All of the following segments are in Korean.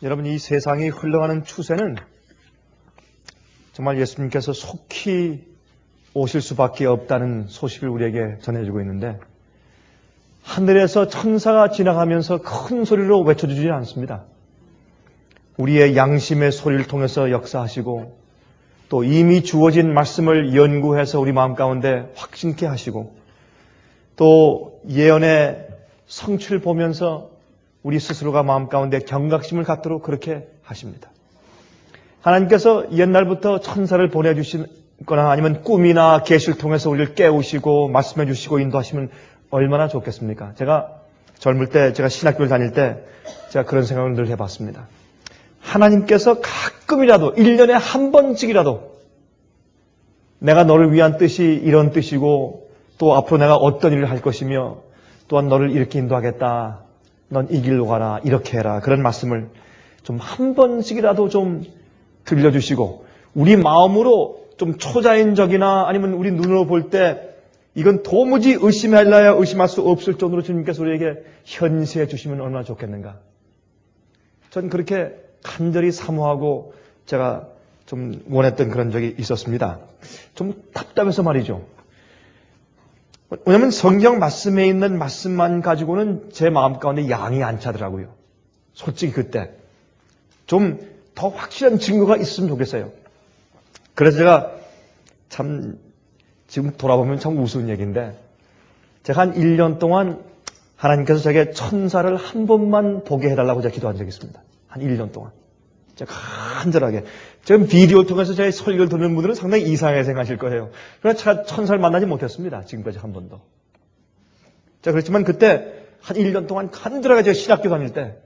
여러분, 이 세상이 흘러가는 추세는 정말 예수님께서 속히 오실 수밖에 없다는 소식을 우리에게 전해주고 있는데, 하늘에서 천사가 지나가면서 큰 소리로 외쳐주지 않습니다. 우리의 양심의 소리를 통해서 역사하시고, 또 이미 주어진 말씀을 연구해서 우리 마음 가운데 확신케 하시고, 또 예언의 성취를 보면서 우리 스스로가 마음 가운데 경각심을 갖도록 그렇게 하십니다. 하나님께서 옛날부터 천사를 보내주시거나 아니면 꿈이나 계시를 통해서 우리를 깨우시고 말씀해 주시고 인도하시면 얼마나 좋겠습니까? 제가 젊을 때, 제가 신학교를 다닐 때 제가 그런 생각을 늘 해봤습니다. 하나님께서 가끔이라도 1년에 한 번씩이라도 내가 너를 위한 뜻이 이런 뜻이고 또 앞으로 내가 어떤 일을 할 것이며 또한 너를 이렇게 인도하겠다. 넌 이 길로 가라. 이렇게 해라. 그런 말씀을 좀 한 번씩이라도 좀 들려주시고 우리 마음으로 좀 초자연적이나 아니면 우리 눈으로 볼 때 이건 도무지 의심할래야 의심할 수 없을 정도로 주님께서 우리에게 현시해 주시면 얼마나 좋겠는가. 전 그렇게 간절히 사모하고 제가 좀 원했던 그런 적이 있었습니다. 좀 답답해서 말이죠. 왜냐하면 성경 말씀에 있는 말씀만 가지고는 제 마음 가운데 양이 안 차더라고요. 솔직히 그때 좀 더 확실한 증거가 있으면 좋겠어요. 그래서 제가 참 지금 돌아보면 참 우스운 얘기인데 제가 한 1년 동안 하나님께서 제게 천사를 한 번만 보게 해달라고 제가 기도한 적이 있습니다. 한 1년 동안. 제가 간절하게. 지금 비디오를 통해서 제 설교를 듣는 분들은 상당히 이상하게 생각하실 거예요. 그래서 제가 천사를 만나지 못했습니다. 지금까지 한 번도. 자, 그렇지만 그때 한 1년 동안 간절하게 제가 신학교 다닐 때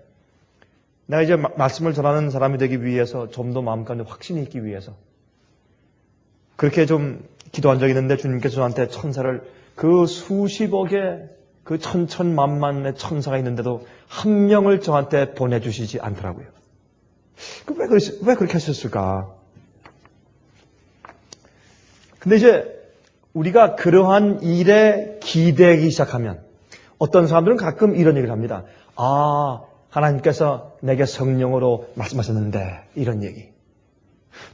내가 이제 말씀을 전하는 사람이 되기 위해서 좀 더 마음 가운데 확신이 있기 위해서 그렇게 좀 기도한 적이 있는데 주님께서 저한테 천사를 그 수십억의 그 천천만만의 천사가 있는데도 한 명을 저한테 보내주시지 않더라고요. 왜 그렇게 하셨을까? 근데 이제 우리가 그러한 일에 기대기 시작하면 어떤 사람들은 가끔 이런 얘기를 합니다. 아, 하나님께서 내게 성령으로 말씀하셨는데 이런 얘기.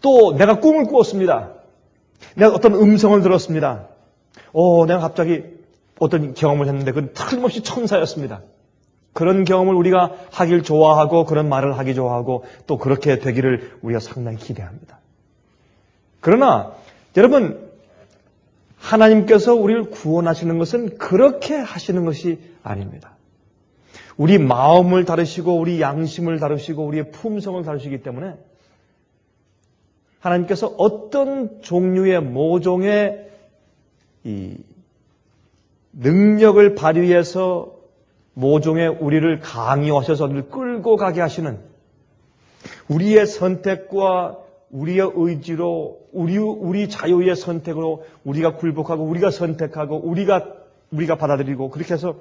또 내가 꿈을 꾸었습니다. 내가 어떤 음성을 들었습니다. 내가 갑자기 어떤 경험을 했는데 그건 틀림없이 천사였습니다. 그런 경험을 우리가 하길 좋아하고 그런 말을 하기 좋아하고 또 그렇게 되기를 우리가 상당히 기대합니다. 그러나 여러분, 하나님께서 우리를 구원하시는 것은 그렇게 하시는 것이 아닙니다. 우리 마음을 다루시고 우리 양심을 다루시고 우리의 품성을 다루시기 때문에 하나님께서 어떤 종류의 모종의 이 능력을 발휘해서 모종의 우리를 강요하셔서 우리를 끌고 가게 하시는 우리의 선택과 우리의 의지로 우리 자유의 선택으로 우리가 굴복하고 우리가 선택하고 우리가 받아들이고 그렇게 해서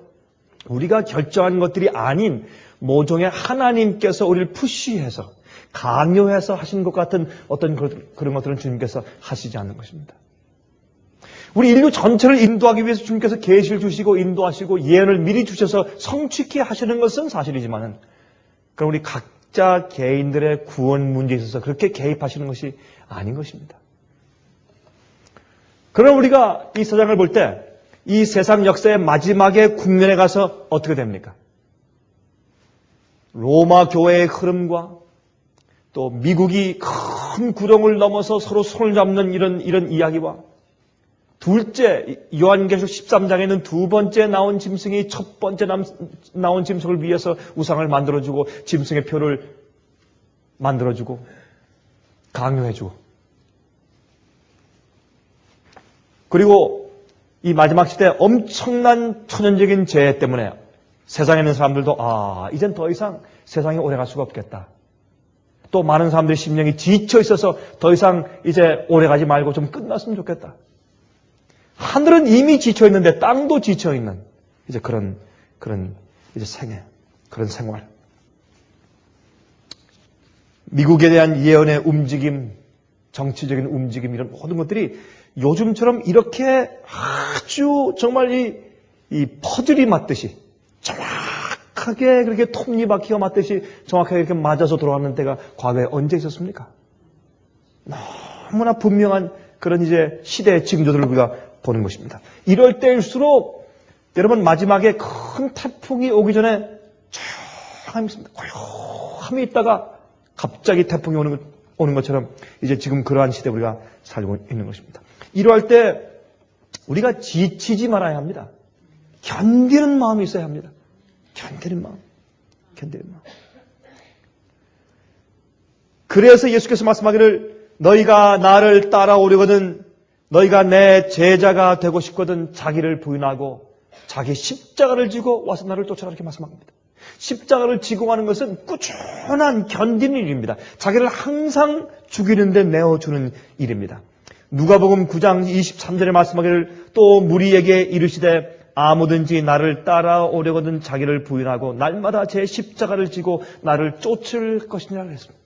우리가 결정한 것들이 아닌 모종의 하나님께서 우리를 푸시해서 강요해서 하신 것 같은 어떤 그런 것들은 주님께서 하시지 않는 것입니다. 우리 인류 전체를 인도하기 위해서 주님께서 계시를 주시고 인도하시고 예언을 미리 주셔서 성취케 하시는 것은 사실이지만은 그럼 우리 각자 개인들의 구원 문제에 있어서 그렇게 개입하시는 것이 아닌 것입니다. 그럼 우리가 이 세상을 볼 때 이 세상 역사의 마지막에 국면에 가서 어떻게 됩니까? 로마 교회의 흐름과 또 미국이 큰 구렁을 넘어서 서로 손을 잡는 이런 이야기와 둘째, 요한계시록 13장에는 두 번째 나온 짐승이 첫 번째 나온 짐승을 위해서 우상을 만들어주고 짐승의 표를 만들어주고 강요해주고 그리고 이 마지막 시대 엄청난 천연적인 재해 때문에 세상에 있는 사람들도 이젠 더 이상 세상에 오래 갈 수가 없겠다. 또 많은 사람들의 심령이 지쳐 있어서 더 이상 이제 오래 가지 말고 좀 끝났으면 좋겠다. 하늘은 이미 지쳐 있는데 땅도 지쳐 있는 이제 그런 이제 그런 생활. 미국에 대한 예언의 움직임, 정치적인 움직임 이런 모든 것들이 요즘처럼 이렇게 아주 정말 이 퍼즐이 맞듯이 정확하게 정확하게 그렇게 톱니바퀴가 맞듯이 정확하게 이렇게 맞아서 돌아가는 때가 과거에 언제 있었습니까? 너무나 분명한 그런 이제 시대의 징조들을 우리가 보는 것입니다. 이럴 때일수록 여러분 마지막에 큰 태풍이 오기 전에 조용함이 있습니다. 고요함이 있다가 갑자기 태풍이 오는 것처럼 이제 지금 그러한 시대에 우리가 살고 있는 것입니다. 이러할 때 우리가 지치지 말아야 합니다. 견디는 마음이 있어야 합니다. 견디는 마음. 그래서 예수께서 말씀하기를 너희가 나를 따라오려거든 너희가 내 제자가 되고 싶거든 자기를 부인하고 자기 십자가를 지고 와서 나를 쫓아라 이렇게 말씀합니다. 십자가를 지고 가는 것은 꾸준한 견디는 일입니다. 자기를 항상 죽이는 데 내어주는 일입니다. 누가복음 9장 23절에 말씀하기를 또 무리에게 이르시되 아무든지 나를 따라오려거든 자기를 부인하고 날마다 제 십자가를 지고 나를 쫓을 것이니라 그랬습니다.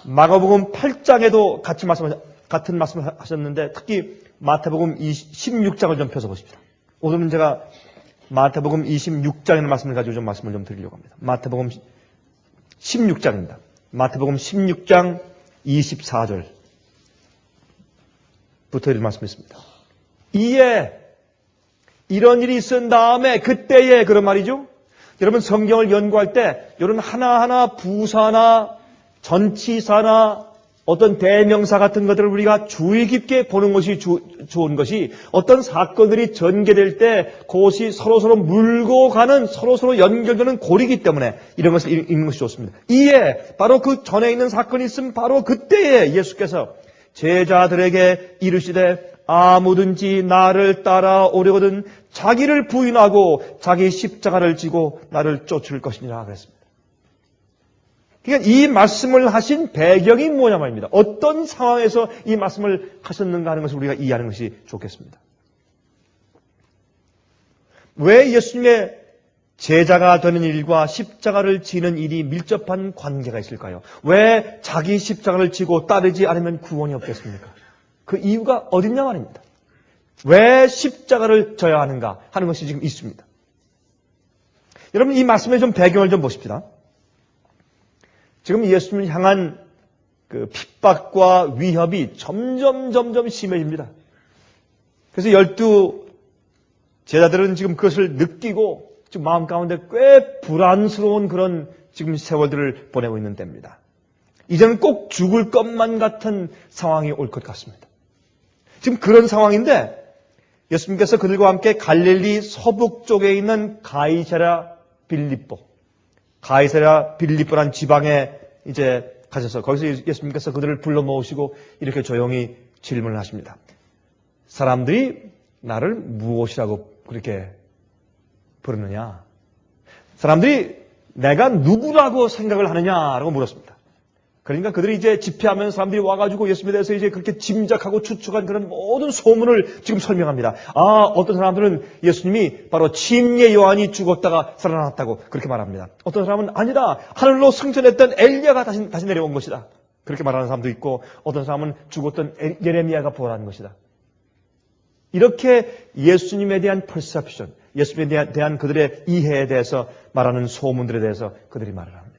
마가복음 8장에도 같은 말씀을 하셨는데 특히 마태복음 16장을 좀 펴서 보십시오. 오늘은 제가 마태복음 26장의 말씀을 가지고 좀 말씀을 좀 드리려고 합니다. 마태복음 16장입니다. 마태복음 16장 24절부터 이런 말씀이 있습니다. 이에 이런 일이 있은 다음에 그때에 그런 말이죠. 여러분 성경을 연구할 때 이런 하나하나 부사나 전치사나 어떤 대명사 같은 것들을 우리가 주의 깊게 보는 것이 좋은 것이 어떤 사건들이 전개될 때 그것이 서로서로 물고 가는 서로서로 연결되는 고리이기 때문에 이런 것을 읽는 것이 좋습니다. 이에 바로 그 전에 있는 사건이 있으면 바로 그때에 예수께서 제자들에게 이르시되 아무든지 나를 따라오려거든 자기를 부인하고 자기 십자가를 지고 나를 쫓을 것이니라 그랬습니다. 그러니까 이 말씀을 하신 배경이 뭐냐 말입니다. 어떤 상황에서 이 말씀을 하셨는가 하는 것을 우리가 이해하는 것이 좋겠습니다. 왜 예수님의 제자가 되는 일과 십자가를 지는 일이 밀접한 관계가 있을까요? 왜 자기 십자가를 지고 따르지 않으면 구원이 없겠습니까? 그 이유가 어딨냐 말입니다. 왜 십자가를 져야 하는가 하는 것이 지금 있습니다. 여러분 이 말씀의 좀 배경을 좀 보십시다. 지금 예수님을 향한 그 핍박과 위협이 점점 심해집니다. 그래서 12 제자들은 지금 그것을 느끼고 지금 마음 가운데 꽤 불안스러운 그런 지금 세월들을 보내고 있는 때입니다. 이제는 꼭 죽을 것만 같은 상황이 올 것 같습니다. 지금 그런 상황인데 예수님께서 그들과 함께 갈릴리 서북 쪽에 있는 가이사랴 빌립보란 지방에 이제 가셔서 거기서 예수님께서 그들을 불러 모으시고 이렇게 조용히 질문을 하십니다. 사람들이 나를 무엇이라고 그렇게 부르느냐? 사람들이 내가 누구라고 생각을 하느냐라고 물었습니다. 그러니까 그들이 이제 집회하면 사람들이 와가지고 예수님에 대해서 이제 그렇게 짐작하고 추측한 그런 모든 소문을 지금 설명합니다. 어떤 사람들은 예수님이 바로 침례 요한이 죽었다가 살아났다고 그렇게 말합니다. 어떤 사람은 아니다. 하늘로 승천했던 엘리야가 다시 내려온 것이다. 그렇게 말하는 사람도 있고 어떤 사람은 죽었던 예레미야가 부활한 것이다. 이렇게 예수님에 대한 퍼셉션, 예수님에 대한 그들의 이해에 대해서 말하는 소문들에 대해서 그들이 말을 합니다.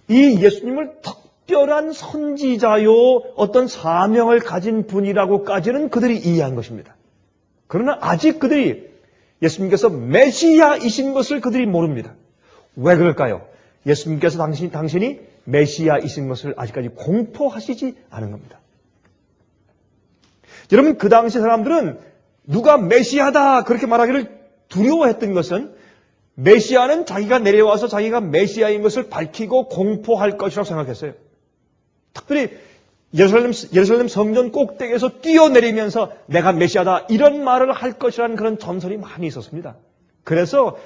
이 예수님을 특별한 선지자요 어떤 사명을 가진 분이라고까지는 그들이 이해한 것입니다. 그러나 아직 그들이 예수님께서 메시아이신 것을 그들이 모릅니다. 왜 그럴까요? 예수님께서 당신이 메시아이신 것을 아직까지 공포하시지 않은 겁니다. 여러분 그 당시 사람들은 누가 메시아다 그렇게 말하기를 두려워했던 것은 메시아는 자기가 내려와서 자기가 메시아인 것을 밝히고 공포할 것이라고 생각했어요. 특별히 예루살렘 성전 꼭대기에서 뛰어내리면서 내가 메시아다 이런 말을 할 것이라는 그런 전설이 많이 있었습니다. 그래서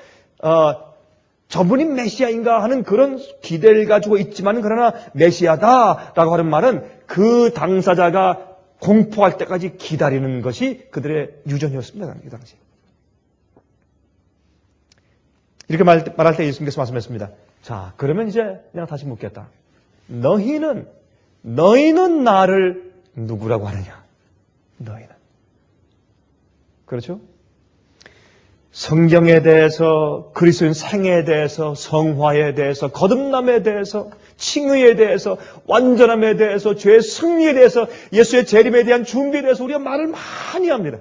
저분이 메시아인가 하는 그런 기대를 가지고 있지만 그러나 메시아다라고 하는 말은 그 당사자가 공포할 때까지 기다리는 것이 그들의 유전이었습니다. 그 당시. 이렇게 말할 때 예수님께서 말씀했습니다. 자, 그러면 이제 내가 다시 묻겠다. 너희는 나를 누구라고 하느냐? 너희는. 그렇죠? 성경에 대해서, 그리스도인 생애에 대해서, 성화에 대해서, 거듭남에 대해서, 칭의에 대해서, 완전함에 대해서, 죄의 승리에 대해서, 예수의 재림에 대한 준비에 대해서 우리가 말을 많이 합니다.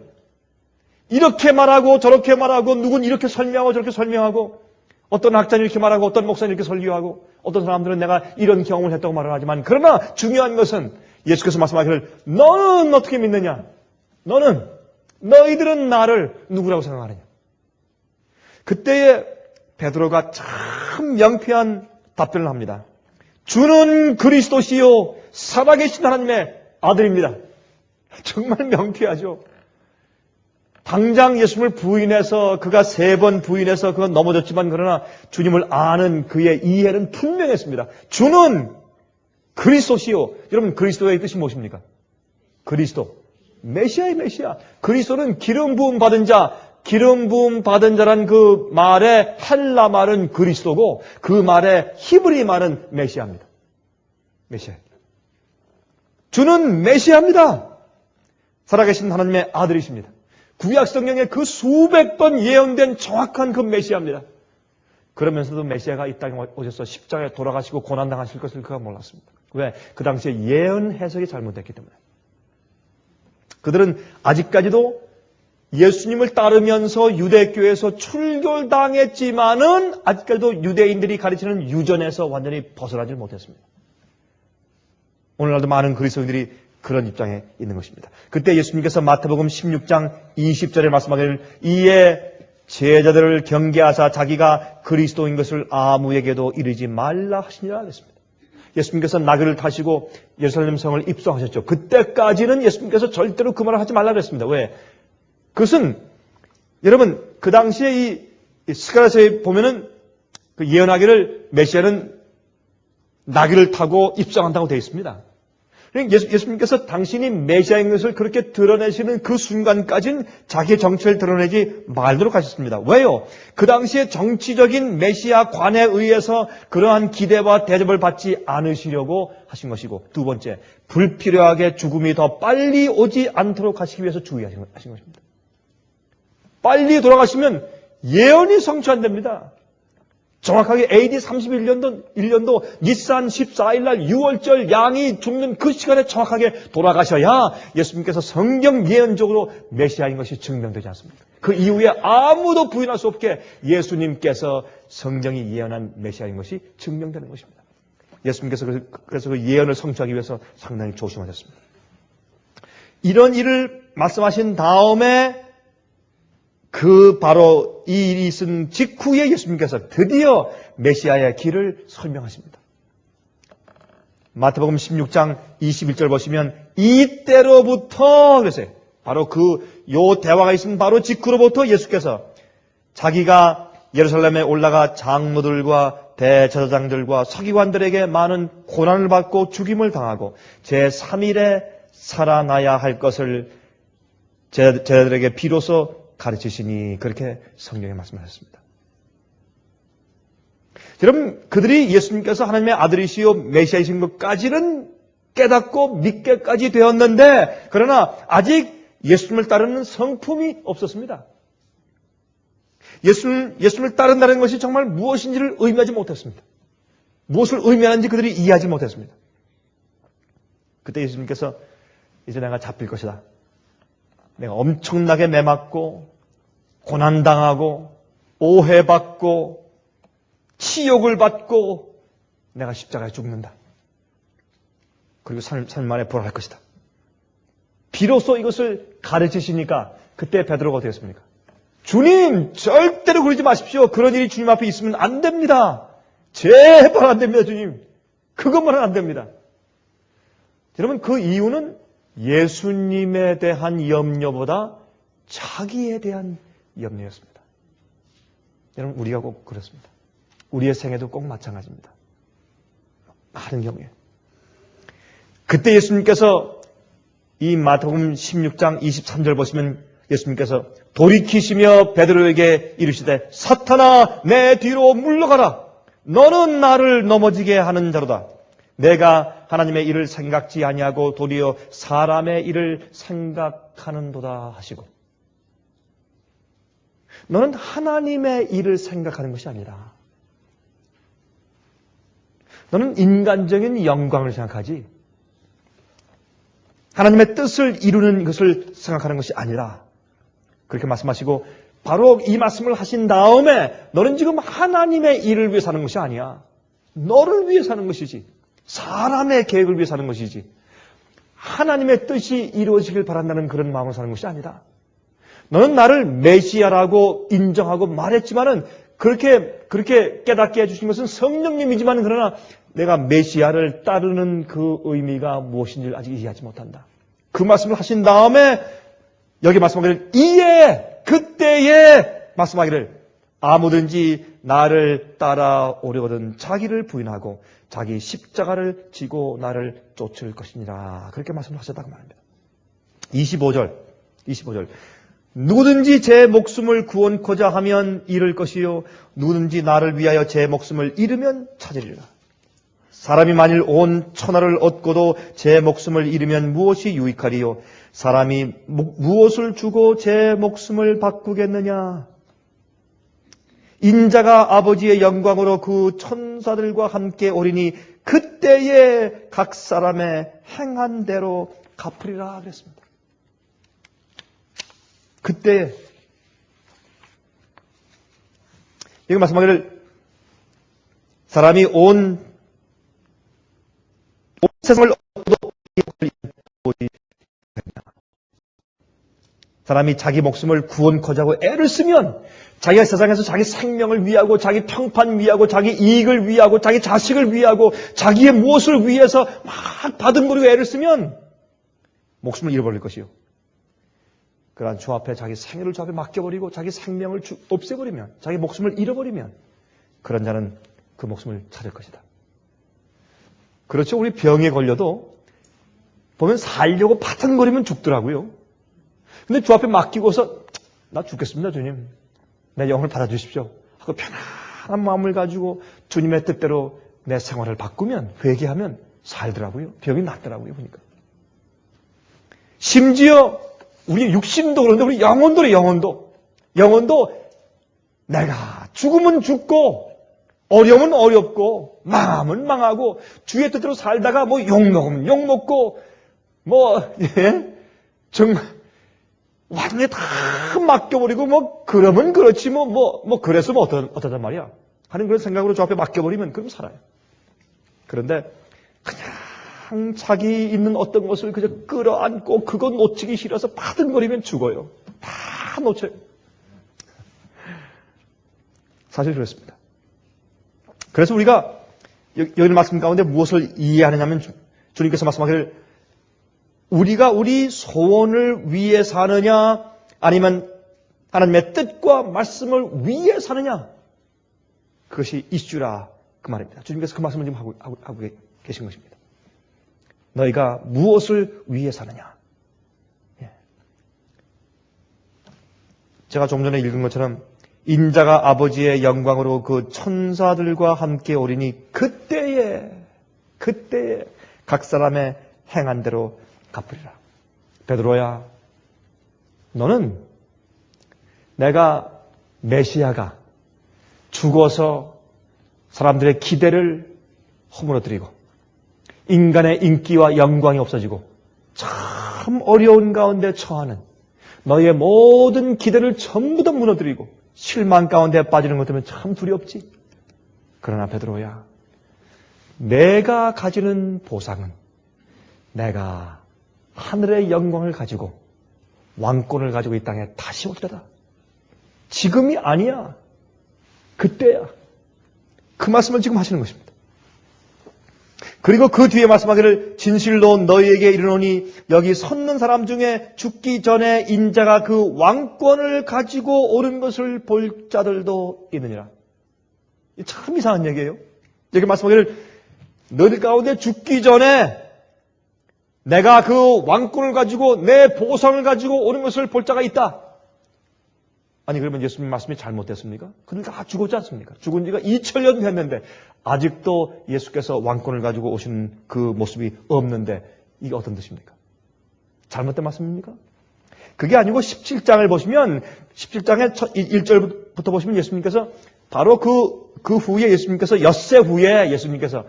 이렇게 말하고 저렇게 말하고 누군 이렇게 설명하고 저렇게 설명하고 어떤 학자는 이렇게 말하고 어떤 목사는 이렇게 설교하고 어떤 사람들은 내가 이런 경험을 했다고 말을 하지만 그러나 중요한 것은 예수께서 말씀하기를 너는 어떻게 믿느냐? 너희들은 나를 누구라고 생각하느냐? 그때에 베드로가 참 명쾌한 답변을 합니다. 주는 그리스도시요 살아계신 하나님의 아들입니다. 정말 명쾌하죠. 당장 예수님을 부인해서 그가 3번 부인해서 그건 넘어졌지만 그러나 주님을 아는 그의 이해는 분명했습니다. 주는 그리스도시요. 여러분 그리스도의 뜻이 무엇입니까? 그리스도. 메시아의 메시아. 그리스도는 기름 부음 받은 자. 기름 부음 받은 자란 그 말의 헬라 말은 그리스도고 그 말의 히브리 말은 메시아입니다. 메시아. 주는 메시아입니다. 살아계신 하나님의 아들이십니다. 구약 성경에 그 수백 번 예언된 정확한 그 메시아입니다. 그러면서도 메시아가 이 땅에 오셔서 십자가에 돌아가시고 고난당하실 것을 그가 몰랐습니다. 왜? 그 당시에 예언 해석이 잘못됐기 때문에. 그들은 아직까지도 예수님을 따르면서 유대교에서 출교당했지만은 아직까지도 유대인들이 가르치는 유전에서 완전히 벗어나지 못했습니다. 오늘날도 많은 그리스도인들이 그런 입장에 있는 것입니다. 그때 예수님께서 마태복음 16장 20절에 말씀하기를 이에 제자들을 경계하사 자기가 그리스도인 것을 아무에게도 이르지 말라 하시니라 그랬습니다. 예수님께서 나귀를 타시고 예루살렘 성을 입성하셨죠. 그때까지는 예수님께서 절대로 그 말을 하지 말라 그랬습니다. 왜? 그것은 여러분 그 당시에 이 스가랴서에 보면은 그 예언하기를 메시아는 나귀를 타고 입성한다고 되어 있습니다. 예수님께서 당신이 메시아인 것을 그렇게 드러내시는 그 순간까지는 자기의 정체를 드러내지 말도록 하셨습니다. 왜요? 그 당시에 정치적인 메시아관에 의해서 그러한 기대와 대접을 받지 않으시려고 하신 것이고 두 번째, 불필요하게 죽음이 더 빨리 오지 않도록 하시기 위해서 주의하신 것입니다. 빨리 돌아가시면 예언이 성취 안 됩니다. 정확하게 AD 31년도 니산 14일 날 6월절 양이 죽는 그 시간에 정확하게 돌아가셔야 예수님께서 성경 예언적으로 메시아인 것이 증명되지 않습니까? 그 이후에 아무도 부인할 수 없게 예수님께서 성경이 예언한 메시아인 것이 증명되는 것입니다. 예수님께서 그래서 그 예언을 성취하기 위해서 상당히 조심하셨습니다. 이런 일을 말씀하신 다음에 그 바로 이 일이 있은 직후에 예수님께서 드디어 메시아의 길을 설명하십니다. 마태복음 16장 21절 보시면 이때로부터 그랬어요. 바로 요 대화가 있은 바로 직후로부터 예수께서 자기가 예루살렘에 올라가 장로들과 대제사장들과 서기관들에게 많은 고난을 받고 죽임을 당하고 제3일에 살아나야 할 것을 제자들에게 비로소 가르치시니 그렇게 성경에 말씀하셨습니다. 여러분 그들이 예수님께서 하나님의 아들이시요 메시아이신 것까지는 깨닫고 믿게까지 되었는데 그러나 아직 예수님을 따르는 성품이 없었습니다. 예수님을 따른다는 것이 정말 무엇인지를 의미하지 못했습니다. 무엇을 의미하는지 그들이 이해하지 못했습니다. 그때 예수님께서 이제 내가 잡힐 것이다. 내가 엄청나게 매맞고 고난당하고 오해받고 치욕을 받고 내가 십자가에 죽는다. 그리고 삶 만에 부활할 것이다. 비로소 이것을 가르치시니까 그때 베드로가 되었습니까? 주님 절대로 그러지 마십시오. 그런 일이 주님 앞에 있으면 안 됩니다. 제발 안 됩니다. 주님. 그것만은 안 됩니다. 여러분 그 이유는 예수님에 대한 염려보다 자기에 대한 염려였습니다. 여러분 우리가 꼭 그렇습니다. 우리의 생애도 꼭 마찬가지입니다. 많은 경우에. 그때 예수님께서 이 마태복음 16장 23절 보시면 예수님께서 돌이키시며 베드로에게 이르시되 사탄아 내 뒤로 물러가라. 너는 나를 넘어지게 하는 자로다. 내가 하나님의 일을 생각지 아니하고 도리어 사람의 일을 생각하는도다 하시고 너는 하나님의 일을 생각하는 것이 아니라 너는 인간적인 영광을 생각하지 하나님의 뜻을 이루는 것을 생각하는 것이 아니라 그렇게 말씀하시고 바로 이 말씀을 하신 다음에 너는 지금 하나님의 일을 위해 사는 것이 아니야. 너를 위해 사는 것이지. 사람의 계획을 위해 사는 것이지. 하나님의 뜻이 이루어지길 바란다는 그런 마음으로 사는 것이 아니다. 너는 나를 메시아라고 인정하고 말했지만은 그렇게 깨닫게 해주신 것은 성령님이지만 그러나 내가 메시아를 따르는 그 의미가 무엇인지를 아직 이해하지 못한다. 그 말씀을 하신 다음에 여기 말씀하기를 이에 그때에 말씀하기를 아무든지 나를 따라오려거든 자기를 부인하고 자기 십자가를 지고 나를 쫓을 것이니라. 그렇게 말씀을 하셨다고 말합니다. 25절 누구든지 제 목숨을 구원코자 하면 잃을 것이요 누구든지 나를 위하여 제 목숨을 잃으면 찾으리라. 사람이 만일 온 천하를 얻고도 제 목숨을 잃으면 무엇이 유익하리요? 사람이 무엇을 주고 제 목숨을 바꾸겠느냐? 인자가 아버지의 영광으로 그 천사들과 함께 오리니 그때에 각 사람의 행한 대로 갚으리라 그랬습니다. 그때 여기 말씀하기를 사람이 온 세상을 얻어도 사람이 자기 목숨을 구원코자 하고 애를 쓰면 자기가 세상에서 자기 생명을 위하고 자기 평판 위하고 자기 이익을 위하고 자기 자식을 위하고 자기의 무엇을 위해서 막 바둥거리고 애를 쓰면 목숨을 잃어버릴 것이요. 그러한 주 앞에 자기 생애를 주 앞에 맡겨버리고 자기 생명을 없애버리면 자기 목숨을 잃어버리면 그런 자는 그 목숨을 찾을 것이다. 그렇죠. 우리 병에 걸려도 보면 살려고 파탄거리면 죽더라고요. 근데 주 앞에 맡기고서 나 죽겠습니다 주님. 내 영혼을 받아주십시오 하고 편안한 마음을 가지고 주님의 뜻대로 내 생활을 바꾸면 회개하면 살더라고요. 병이 낫더라고요. 보니까. 심지어 우리 육신도 그런데 우리 영혼도 그래. 영혼도 내가 죽으면 죽고 어려우면 어렵고 망하면 망하고 주의 뜻대로 살다가 뭐 욕먹으면 욕먹고 정말 완전히 다 맡겨버리고 그러면 그렇지 그래서 어떠단 말이야. 하는 그런 생각으로 주 앞에 맡겨버리면 그럼 살아요. 그런데 그냥 자기 있는 어떤 것을 그저 끌어안고 그것 놓치기 싫어서 파든거리면 죽어요. 다 놓쳐요. 사실 그렇습니다. 그래서 우리가 여기 말씀 가운데 무엇을 이해하느냐면 주님께서 말씀하기를 우리가 우리 소원을 위해 사느냐 아니면 하나님의 뜻과 말씀을 위해 사느냐 그것이 이슈라 그 말입니다. 주님께서 그 말씀을 지금 하고 계신 것입니다. 너희가 무엇을 위해 사느냐. 제가 좀 전에 읽은 것처럼 인자가 아버지의 영광으로 그 천사들과 함께 오리니 그때에 각 사람의 행한 대로 갚으리라. 베드로야, 너는 내가 메시아가 죽어서 사람들의 기대를 허물어뜨리고 인간의 인기와 영광이 없어지고 참 어려운 가운데 처하는 너의 모든 기대를 전부 다 무너뜨리고 실망 가운데 빠지는 것 때문에 참 두렵지. 그러나 베드로야, 내가 가지는 보상은 내가 하늘의 영광을 가지고 왕권을 가지고 이 땅에 다시 올 때다. 지금이 아니야. 그때야. 그 말씀을 지금 하시는 것입니다. 그리고 그 뒤에 말씀하기를 진실로 너희에게 이르노니 여기 섰는 사람 중에 죽기 전에 인자가 그 왕권을 가지고 오는 것을 볼 자들도 있느니라. 참 이상한 얘기예요. 여기 말씀하기를 너희 가운데 죽기 전에 내가 그 왕권을 가지고 내 보상을 가지고 오는 것을 볼 자가 있다. 아니 그러면 예수님 말씀이 잘못됐습니까? 그는 다 죽었지 않습니까? 죽은 지가 2000년 됐는데 아직도 예수께서 왕권을 가지고 오시는 그 모습이 없는데 이게 어떤 뜻입니까? 잘못된 말씀입니까? 그게 아니고 17장을 보시면 17장의 1절부터 보시면 예수님께서 바로 그 후에 예수님께서 엿새 후에 예수님께서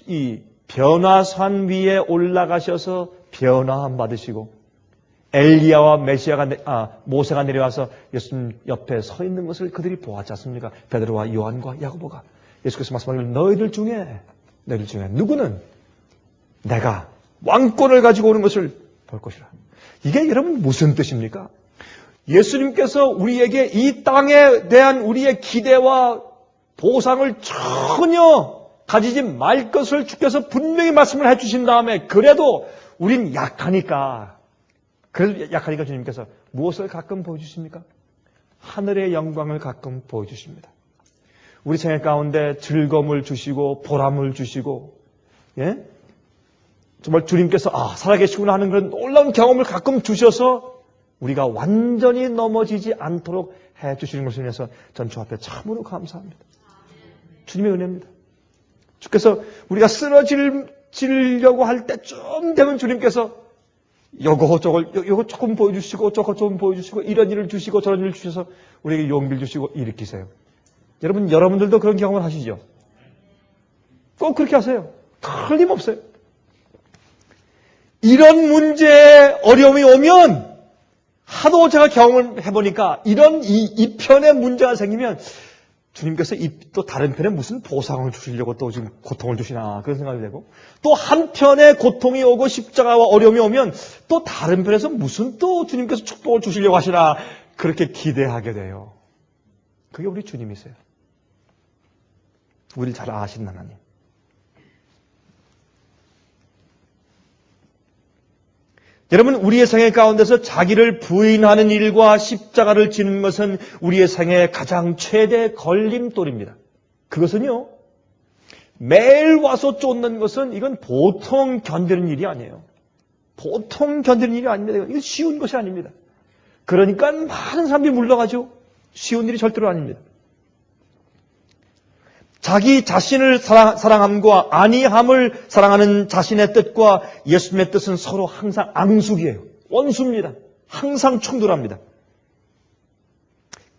이 변화산 위에 올라가셔서 변화함 받으시고 엘리야와 모세가 내려와서 예수님 옆에 서 있는 것을 그들이 보았지 않습니까? 베드로와 요한과 야고보가. 예수께서 말씀하시길 너희들 중에 누구는 내가 왕권을 가지고 오는 것을 볼 것이라. 이게 여러분 무슨 뜻입니까? 예수님께서 우리에게 이 땅에 대한 우리의 기대와 보상을 전혀 가지지 말 것을 주께서 분명히 말씀을 해주신 다음에 그래도 우린 약하니까 주님께서 무엇을 가끔 보여주십니까? 하늘의 영광을 가끔 보여주십니다. 우리 생애 가운데 즐거움을 주시고 보람을 주시고 정말 주님께서 살아계시구나 하는 그런 놀라운 경험을 가끔 주셔서 우리가 완전히 넘어지지 않도록 해주시는 것을 위해서 전 주 앞에 참으로 감사합니다. 주님의 은혜입니다. 주께서 우리가 쓰러지려고 할 때쯤 되면 주님께서 요거 조금 보여주시고 저거 좀 보여주시고 이런 일을 주시고 저런 일을 주셔서 우리에게 용기를 주시고 일으키세요. 여러분들도 그런 경험을 하시죠? 꼭 그렇게 하세요. 틀림없어요. 이런 문제에 어려움이 오면 하도 제가 경험을 해보니까 이런 이 편에 문제가 생기면 주님께서 또 다른 편에 무슨 보상을 주시려고 또 지금 고통을 주시나 그런 생각이 되고 또 한편에 고통이 오고 십자가와 어려움이 오면 또 다른 편에서 무슨 또 주님께서 축복을 주시려고 하시나 그렇게 기대하게 돼요. 그게 우리 주님이세요. 우리를 잘 아시는 하나님. 여러분 우리의 생애 가운데서 자기를 부인하는 일과 십자가를 지는 것은 우리의 생애의 가장 최대 걸림돌입니다. 그것은요. 매일 와서 쫓는 것은 이건 보통 견디는 일이 아니에요. 보통 견디는 일이 아닙니다. 이건 쉬운 것이 아닙니다. 그러니까 많은 사람들이 물러가죠. 쉬운 일이 절대로 아닙니다. 자기 자신을 사랑함과 아니함을 사랑하는 자신의 뜻과 예수님의 뜻은 서로 항상 앙숙이에요. 원수입니다. 항상 충돌합니다.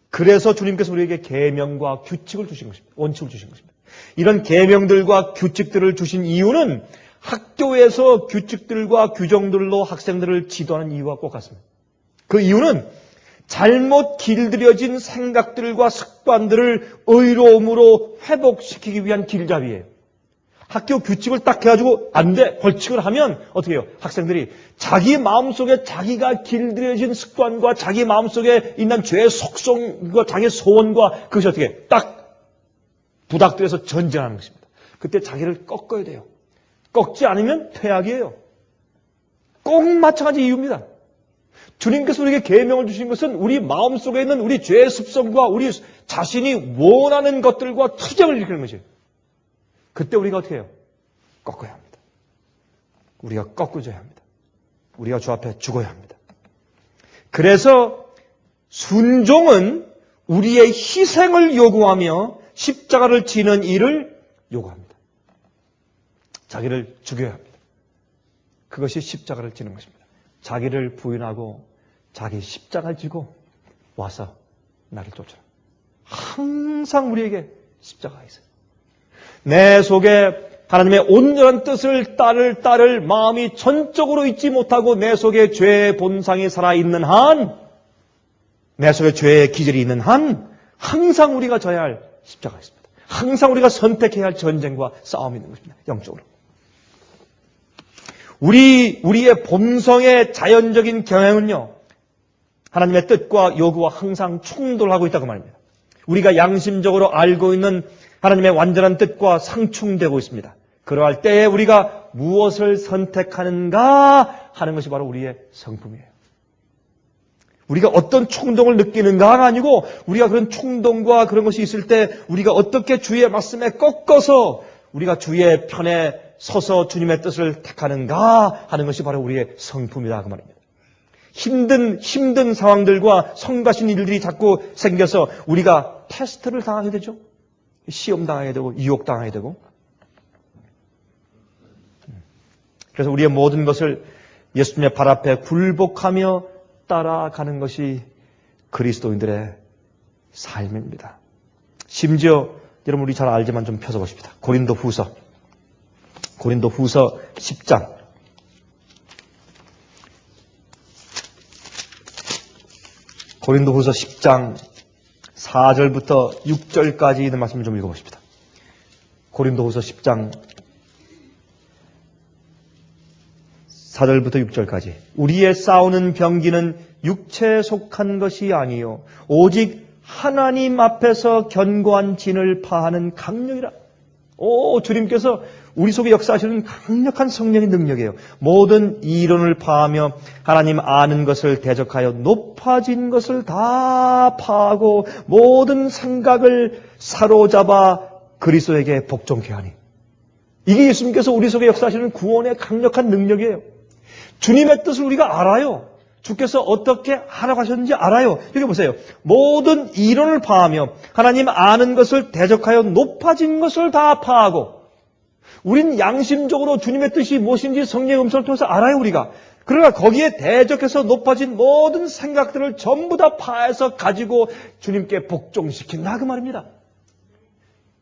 그래서 주님께서 우리에게 계명과 규칙을 주신 것입니다. 원칙을 주신 것입니다. 이런 계명들과 규칙들을 주신 이유는 학교에서 규칙들과 규정들로 학생들을 지도하는 이유와 똑같습니다. 그 이유는 잘못 길들여진 생각들과 습관들을 의로움으로 회복시키기 위한 길잡이에요. 학교 규칙을 딱 해가지고 안 돼, 벌칙을 하면 어떻게 해요? 학생들이 자기 마음속에 자기가 길들여진 습관과 자기 마음속에 있는 죄의 속성과 자기의 소원과 그것이 어떻게 딱 부닥들여서 전쟁하는 것입니다. 그때 자기를 꺾어야 돼요. 꺾지 않으면 퇴학이에요. 꼭 마찬가지 이유입니다. 주님께서 우리에게 계명을 주신 것은 우리 마음속에 있는 우리 죄의 습성과 우리 자신이 원하는 것들과 투쟁을 일으키는 것이에요. 그때 우리가 어떻게 해요? 꺾어야 합니다. 우리가 꺾어져야 합니다. 우리가 주 앞에 죽어야 합니다. 그래서 순종은 우리의 희생을 요구하며 십자가를 지는 일을 요구합니다. 자기를 죽여야 합니다. 그것이 십자가를 지는 것입니다. 자기를 부인하고 자기 십자가를 지고 와서 나를 쫓아라. 항상 우리에게 십자가가 있어요. 내 속에 하나님의 온전한 뜻을 따를 마음이 전적으로 잊지 못하고 내 속에 죄의 본성이 살아있는 한, 내 속에 죄의 기질이 있는 한 항상 우리가 져야 할 십자가가 있습니다. 항상 우리가 선택해야 할 전쟁과 싸움이 있는 것입니다. 영적으로. 우리의 본성의 자연적인 경향은요, 하나님의 뜻과 요구와 항상 충돌하고 있다고 말입니다. 우리가 양심적으로 알고 있는 하나님의 완전한 뜻과 상충되고 있습니다. 그러할 때에 우리가 무엇을 선택하는가 하는 것이 바로 우리의 성품이에요. 우리가 어떤 충동을 느끼는가가 아니고 우리가 그런 충동과 그런 것이 있을 때 우리가 어떻게 주의 말씀에 꺾어서 우리가 주의 편에 서서 주님의 뜻을 택하는가 하는 것이 바로 우리의 성품이다 그 말입니다. 힘든 상황들과 성가신 일들이 자꾸 생겨서 우리가 테스트를 당하게 되죠. 시험 당하게 되고 유혹 당하게 되고. 그래서 우리의 모든 것을 예수님의 발 앞에 굴복하며 따라가는 것이 그리스도인들의 삶입니다. 심지어 여러분 우리 잘 알지만 좀 펴서 보십시다. 고린도후서 10장 고린도후서 10장 4절부터 6절까지 있는 말씀을 좀 읽어보십시다. 고린도후서 10장 4절부터 6절까지. 우리의 싸우는 병기는 육체에 속한 것이 아니요 오직 하나님 앞에서 견고한 진을 파하는 강력이라. 주님께서 우리 속에 역사하시는 강력한 성령의 능력이에요. 모든 이론을 파하며 하나님 아는 것을 대적하여 높아진 것을 다 파하고 모든 생각을 사로잡아 그리스도에게 복종케 하니. 이게 예수님께서 우리 속에 역사하시는 구원의 강력한 능력이에요. 주님의 뜻을 우리가 알아요. 주께서 어떻게 하라고 하셨는지 알아요. 여기 보세요. 모든 이론을 파하며 하나님 아는 것을 대적하여 높아진 것을 다 파하고. 우린 양심적으로 주님의 뜻이 무엇인지 성령의 음성을 통해서 알아요, 우리가. 그러나 거기에 대적해서 높아진 모든 생각들을 전부 다 파해서 가지고 주님께 복종시킨다, 그 말입니다.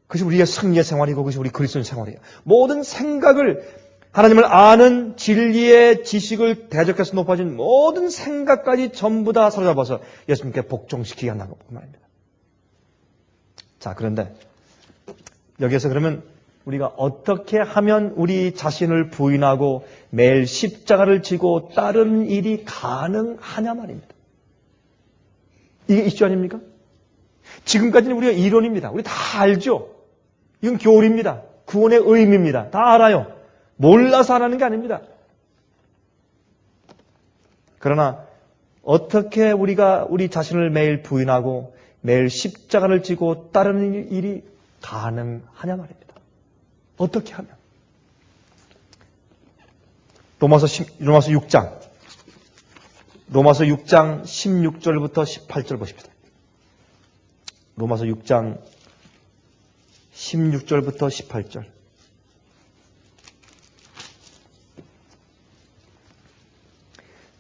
그것이 우리의 승리의 생활이고 그것이 우리 그리스도인 생활이에요. 모든 생각을 하나님을 아는 진리의 지식을 대적해서 높아진 모든 생각까지 전부 다 사로잡아서 예수님께 복종시키게 한다고 말입니다. 자, 그런데 여기에서 그러면 우리가 어떻게 하면 우리 자신을 부인하고 매일 십자가를 지고 따르는 일이 가능하냐 말입니다. 이게 이슈 아닙니까? 지금까지는 우리가 이론입니다. 우리 다 알죠? 이건 교리입니다. 구원의 의미입니다. 다 알아요. 몰라서 안 하는 게 아닙니다. 그러나 어떻게 우리가 우리 자신을 매일 부인하고 매일 십자가를 지고 따르는 일이 가능하냐 말입니다. 어떻게 하면? 로마서 6장 16절부터 18절 보십시다. 로마서 6장 16절부터 18절.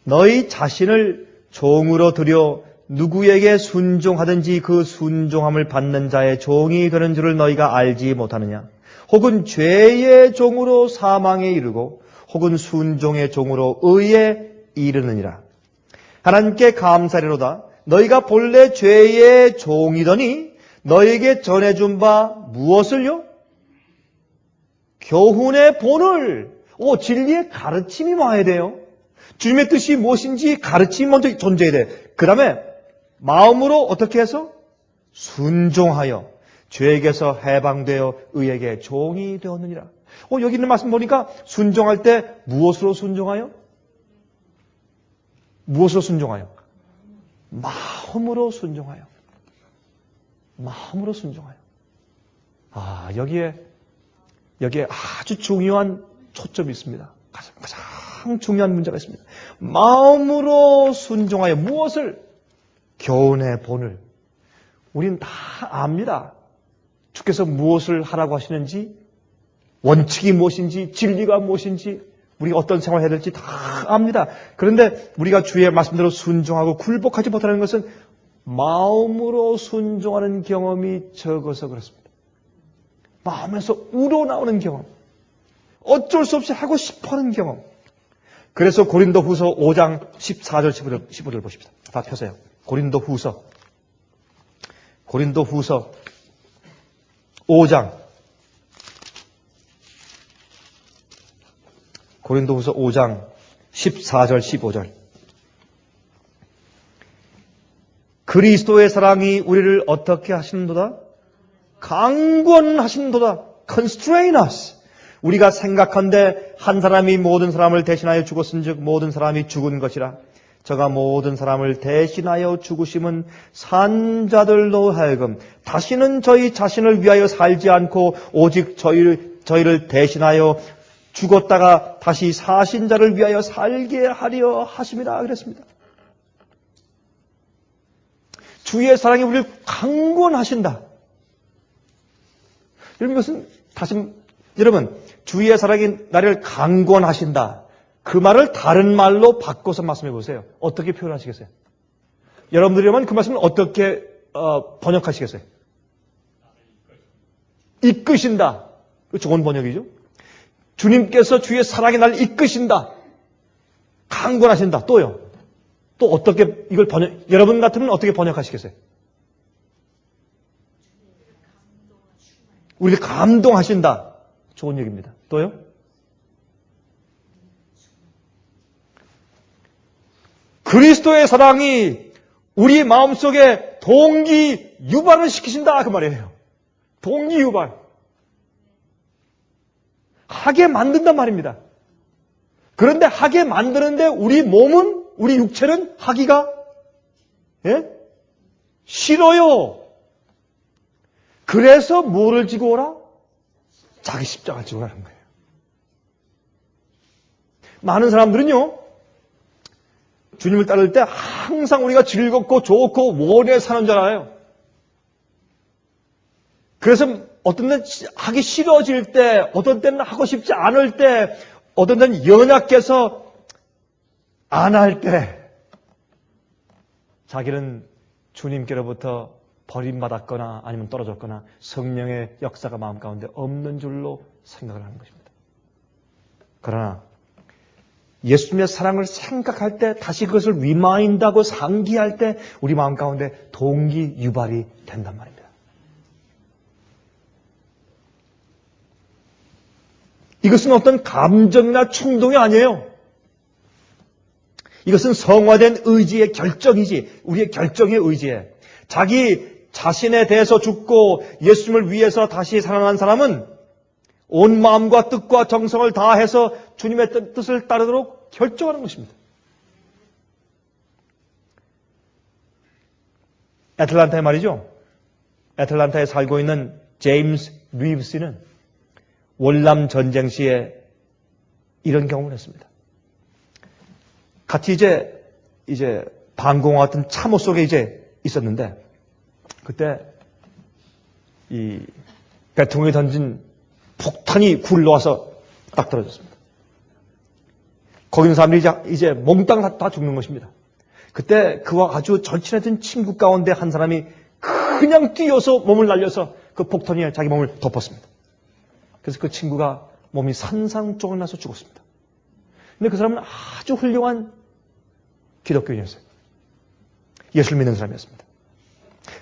너희 자신을 종으로 들여 누구에게 순종하든지 그 순종함을 받는 자의 종이 되는 줄을 너희가 알지 못하느냐? 혹은 죄의 종으로 사망에 이르고 혹은 순종의 종으로 의에 이르느니라. 하나님께 감사리로다. 너희가 본래 죄의 종이더니 너희에게 전해준 바 무엇을요? 교훈의 본을, 진리의 가르침이 와야 돼요. 주님의 뜻이 무엇인지 가르침이 먼저 존재해야 돼. 그 다음에 마음으로 어떻게 해서? 순종하여 죄에게서 해방되어 의에게 종이 되었느니라. 여기 있는 말씀 보니까 순종할 때 무엇으로 순종하여? 무엇으로 순종하여? 마음으로 순종하여. 마음으로 순종하여. 여기에 아주 중요한 초점이 있습니다. 가장 중요한 문제가 있습니다. 마음으로 순종하여 무엇을? 교훈의 본을. 우린 다 압니다. 주께서 무엇을 하라고 하시는지, 원칙이 무엇인지, 진리가 무엇인지, 우리가 어떤 생활을 해야 될지 다 압니다. 그런데 우리가 주의 말씀대로 순종하고 굴복하지 못하는 것은 마음으로 순종하는 경험이 적어서 그렇습니다. 마음에서 우러나오는 경험. 어쩔 수 없이 하고 싶어하는 경험. 그래서 고린도후서 5장 14절 15절 보십시다. 다 펴세요. 고린도후서 5장 14절 15절. 그리스도의 사랑이 우리를 어떻게 하시는도다? 강권하시는도다. constrain us. 우리가 생각한데 한 사람이 모든 사람을 대신하여 죽었은즉 모든 사람이 죽은 것이라. 저가 모든 사람을 대신하여 죽으심은 산자들로 하여금 다시는 저희 자신을 위하여 살지 않고 오직 저희를 대신하여 죽었다가 다시 사신 자를 위하여 살게 하려 하심이라 그랬습니다. 주의 사랑이 우리를 강권하신다. 여러분, 이것은 여러분, 주의 사랑이 나를 강권하신다. 그 말을 다른 말로 바꿔서 말씀해 보세요. 어떻게 표현하시겠어요? 여러분들이라면 그 말씀을 어떻게 번역하시겠어요? 이끄신다. 좋은 번역이죠. 주님께서 주의 사랑이 날 이끄신다. 강권하신다. 또요. 또 어떻게 이걸 여러분 같으면 어떻게 번역하시겠어요? 우리를 감동하신다. 좋은 얘기입니다. 또요? 그리스도의 사랑이 우리 마음속에 동기 유발을 시키신다. 그 말이에요. 동기 유발. 하게 만든단 말입니다. 그런데 하게 만드는데 우리 몸은, 우리 육체는 하기가 싫어요. 그래서 뭐를 지고 오라? 자기 십자가를 지고 오라는 거예요. 많은 사람들은요, 주님을 따를 때 항상 우리가 즐겁고 좋고 원해 사는 줄 알아요. 그래서 어떤 때는 하기 싫어질 때, 어떤 때는 하고 싶지 않을 때, 어떤 때는 연약해서 안 할 때, 자기는 주님께로부터 버림받았거나 아니면 떨어졌거나 성령의 역사가 마음 가운데 없는 줄로 생각을 하는 것입니다. 그러나 예수님의 사랑을 생각할 때, 다시 그것을 리마인드하고 상기할 때 우리 마음 가운데 동기 유발이 된단 말입니다. 이것은 어떤 감정이나 충동이 아니에요. 이것은 성화된 의지의 결정이지, 우리의 결정의 의지에. 자기 자신에 대해서 죽고 예수님을 위해서 다시 살아난 사람은 온 마음과 뜻과 정성을 다해서 주님의 뜻을 따르도록 결정하는 것입니다. 애틀란타에 말이죠. 애틀란타에 살고 있는 제임스 리브스는 월남 전쟁 시에 이런 경험을 했습니다. 같이 이제 방공호 같은 참호 속에 있었는데, 그때 이 배통에 던진 폭탄이 굴러와서 딱 떨어졌습니다. 거기 있는 사람들이 이제 몽땅 다 죽는 것입니다. 그때 그와 아주 절친했던 친구 가운데 한 사람이 그냥 뛰어서 몸을 날려서 그 폭탄이 자기 몸을 덮었습니다. 그래서 그 친구가 몸이 산산조각 나서 죽었습니다. 근데 그 사람은 아주 훌륭한 기독교인이었어요. 예수를 믿는 사람이었습니다.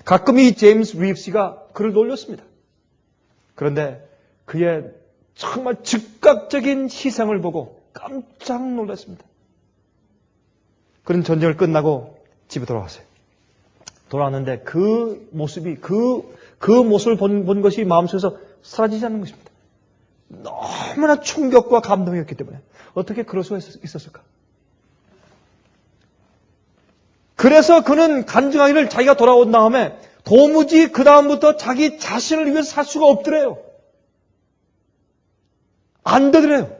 가끔 이 제임스 리브스가 그를 놀렸습니다. 그런데 그의 정말 즉각적인 희생을 보고 깜짝 놀랐습니다. 그는 전쟁을 끝나고 집에 돌아왔어요. 돌아왔는데 그 모습이, 그 모습을 본 것이 마음속에서 사라지지 않는 것입니다. 너무나 충격과 감동이었기 때문에 어떻게 그럴 수가 있었을까? 그래서 그는 간증하기를 자기가 돌아온 다음에 도무지 그 다음부터 자기 자신을 위해서 살 수가 없더래요. 안 되더래요.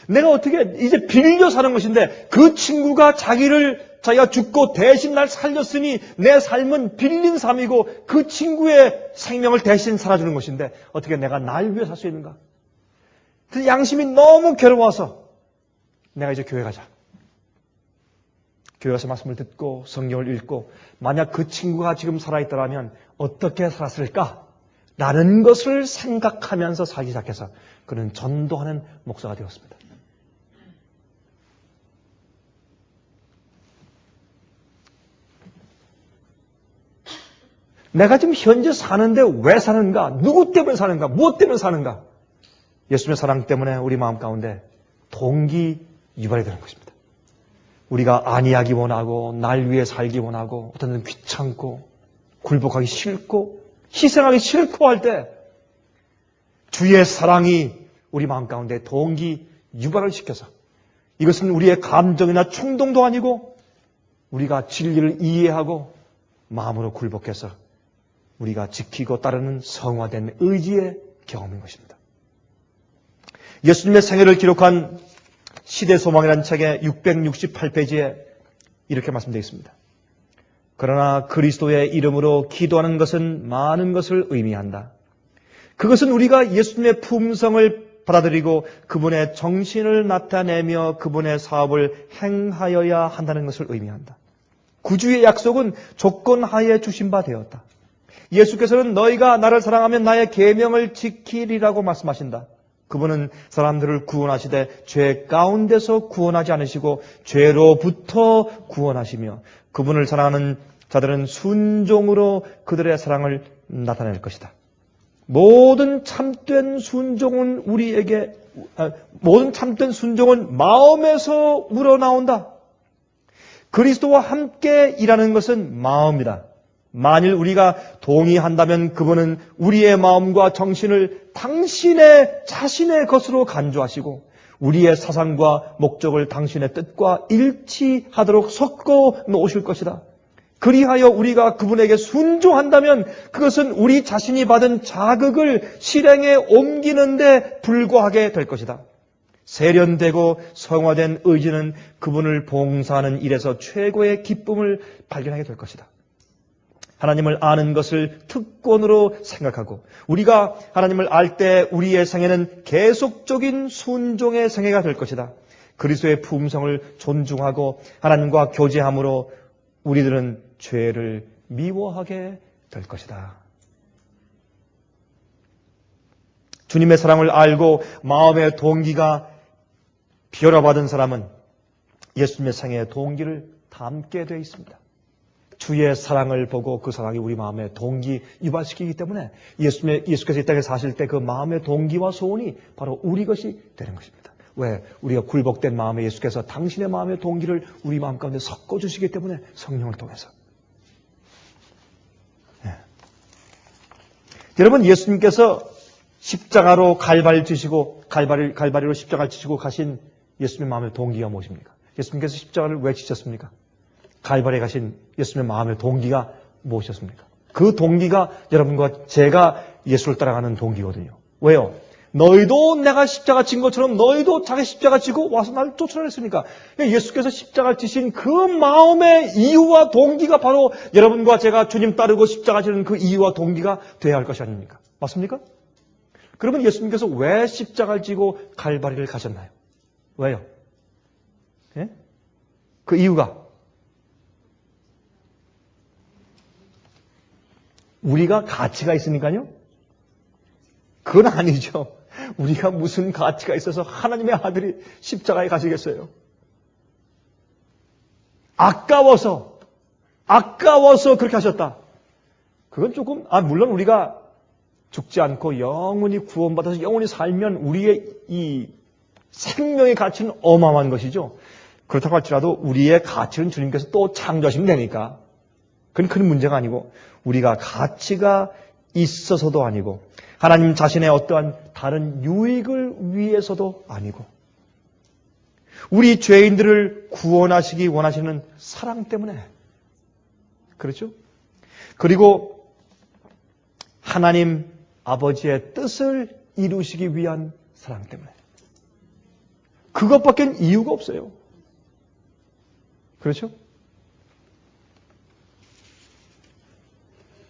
내가 어떻게 이제 빌려 사는 것인데 그 친구가 자기가 죽고 대신 날 살렸으니 내 삶은 빌린 삶이고 그 친구의 생명을 대신 살아주는 것인데 어떻게 내가 날 위해 살 수 있는가? 그 양심이 너무 괴로워서 내가 이제 교회 가자. 교회 가서 말씀을 듣고 성경을 읽고 만약 그 친구가 지금 살아있더라면 어떻게 살았을까? 라는 것을 생각하면서 살기 시작해서 그는 전도하는 목사가 되었습니다. 내가 지금 현재 사는데 왜 사는가? 누구 때문에 사는가? 무엇 때문에 사는가? 예수님의 사랑 때문에 우리 마음 가운데 동기 유발이 되는 것입니다. 우리가 안이하기 원하고 날 위해 살기 원하고 어떤 때는 귀찮고 굴복하기 싫고 희생하기 싫고 할 때 주의 사랑이 우리 마음 가운데 동기 유발을 시켜서 이것은 우리의 감정이나 충동도 아니고 우리가 진리를 이해하고 마음으로 굴복해서 우리가 지키고 따르는 성화된 의지의 경험인 것입니다. 예수님의 생애를 기록한 시대소망이라는 책의 668페이지에 이렇게 말씀되어 있습니다. 그러나 그리스도의 이름으로 기도하는 것은 많은 것을 의미한다. 그것은 우리가 예수님의 품성을 받아들이고 그분의 정신을 나타내며 그분의 사업을 행하여야 한다는 것을 의미한다. 구주의 약속은 조건하에 주신 바 되었다. 예수께서는 너희가 나를 사랑하면 나의 계명을 지키리라고 말씀하신다. 그분은 사람들을 구원하시되 죄 가운데서 구원하지 않으시고 죄로부터 구원하시며 그분을 사랑하는 자들은 순종으로 그들의 사랑을 나타낼 것이다. 모든 참된 순종은 마음에서 우러나온다. 그리스도와 함께 일하는 것은 마음이다. 만일 우리가 동의한다면 그분은 우리의 마음과 정신을 당신의 자신의 것으로 간주하시고 우리의 사상과 목적을 당신의 뜻과 일치하도록 섞어 놓으실 것이다. 그리하여 우리가 그분에게 순종한다면 그것은 우리 자신이 받은 자극을 실행에 옮기는 데 불과하게 될 것이다. 세련되고 성화된 의지는 그분을 봉사하는 일에서 최고의 기쁨을 발견하게 될 것이다. 하나님을 아는 것을 특권으로 생각하고 우리가 하나님을 알 때 우리의 생애는 계속적인 순종의 생애가 될 것이다. 그리스도의 품성을 존중하고 하나님과 교제함으로 우리들은 죄를 미워하게 될 것이다. 주님의 사랑을 알고 마음의 동기가 변화받은 사람은 예수님의 생애의 동기를 담게 되어 있습니다. 주의 사랑을 보고 그 사랑이 우리 마음의 동기 유발시키기 때문에 예수께서 이 땅에 사실 때 그 마음의 동기와 소원이 바로 우리 것이 되는 것입니다. 왜? 우리가 굴복된 마음에 예수께서 당신의 마음의 동기를 우리 마음 가운데 섞어주시기 때문에 성령을 통해서. 네. 여러분, 예수님께서 십자가로 갈바리를 지시고 갈바리로 십자가를 지시고 가신 예수님의 마음의 동기가 무엇입니까? 예수님께서 십자가를 왜 지셨습니까? 갈바리에 가신 예수님의 마음의 동기가 무엇이었습니까? 그 동기가 여러분과 제가 예수를 따라가는 동기거든요. 왜요? 너희도 내가 십자가 진 것처럼 너희도 자기 십자가 지고 와서 나를 쫓으라 했으니까. 예수께서 십자가를 지신 그 마음의 이유와 동기가 바로 여러분과 제가 주님 따르고 십자가 지는 그 이유와 동기가 되어야 할 것이 아닙니까? 맞습니까? 그러면 예수님께서 왜 십자가를 지고 갈바리를 가셨나요? 왜요? 예? 그 이유가 우리가 가치가 있으니까요? 그건 아니죠. 우리가 무슨 가치가 있어서 하나님의 아들이 십자가에 가시겠어요? 아까워서 그렇게 하셨다. 그건 조금, 물론 우리가 죽지 않고 영원히 구원받아서 영원히 살면 우리의 이 생명의 가치는 어마어마한 것이죠. 그렇다고 할지라도 우리의 가치는 주님께서 또 창조하시면 되니까. 그건 큰 문제가 아니고 우리가 가치가 있어서도 아니고 하나님 자신의 어떠한 다른 유익을 위해서도 아니고 우리 죄인들을 구원하시기 원하시는 사랑 때문에 그렇죠? 그리고 하나님 아버지의 뜻을 이루시기 위한 사랑 때문에 그것밖엔 이유가 없어요. 그렇죠?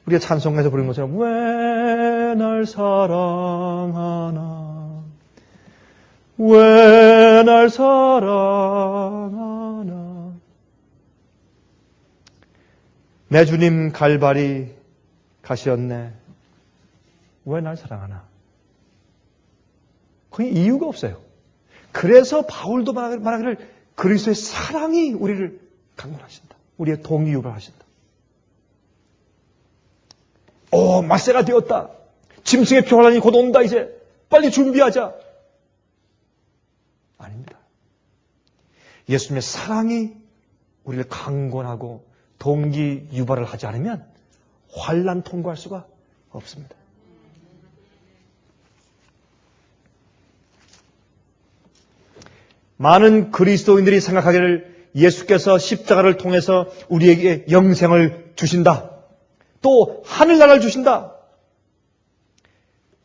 우리가 찬송가에서 부르는 것처럼 왜 날 사랑하나 왜 날 사랑하나 내 주님 갈바리 가시었네 왜 날 사랑하나 거의 이유가 없어요. 그래서 바울도 말하기를 그리스도의 사랑이 우리를 강건하신다. 우리의 동기 유발하신다. 말세가 되었다. 짐승의 평화란이 곧 온다. 이제 빨리 준비하자. 아닙니다. 예수님의 사랑이 우리를 강건하고 동기 유발을 하지 않으면 환난 통과할 수가 없습니다. 많은 그리스도인들이 생각하기를 예수께서 십자가를 통해서 우리에게 영생을 주신다. 또 하늘나라를 주신다.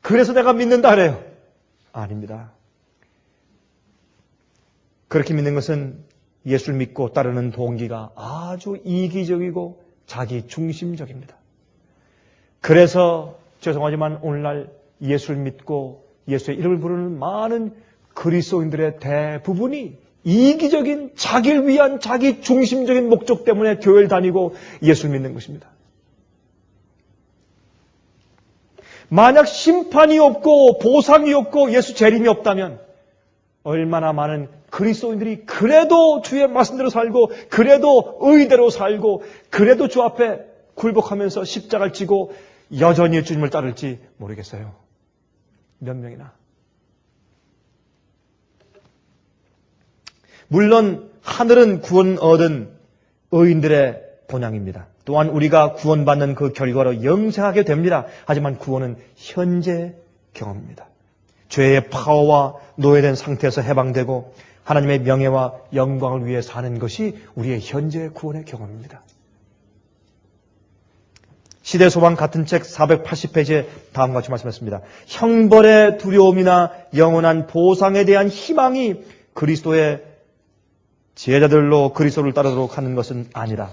그래서 내가 믿는다 그래요. 아닙니다. 그렇게 믿는 것은 예수를 믿고 따르는 동기가 아주 이기적이고 자기 중심적입니다. 그래서 죄송하지만 오늘날 예수를 믿고 예수의 이름을 부르는 많은 그리스도인들의 대부분이 이기적인 자기를 위한 자기 중심적인 목적 때문에 교회를 다니고 예수를 믿는 것입니다. 만약 심판이 없고 보상이 없고 예수 재림이 없다면 얼마나 많은 그리스도인들이 그래도 주의 말씀대로 살고 그래도 의대로 살고 그래도 주 앞에 굴복하면서 십자가를 지고 여전히 주님을 따를지 모르겠어요. 몇 명이나. 물론 하늘은 구원 얻은 의인들의 본향입니다. 또한 우리가 구원받는 그 결과로 영생하게 됩니다. 하지만 구원은 현재 경험입니다. 죄의 파워와 노예된 상태에서 해방되고 하나님의 명예와 영광을 위해 사는 것이 우리의 현재 구원의 경험입니다. 시대소망 같은 책 480페이지에 다음과 같이 말씀했습니다. 형벌의 두려움이나 영원한 보상에 대한 희망이 그리스도의 제자들로 그리스도를 따르도록 하는 것은 아니라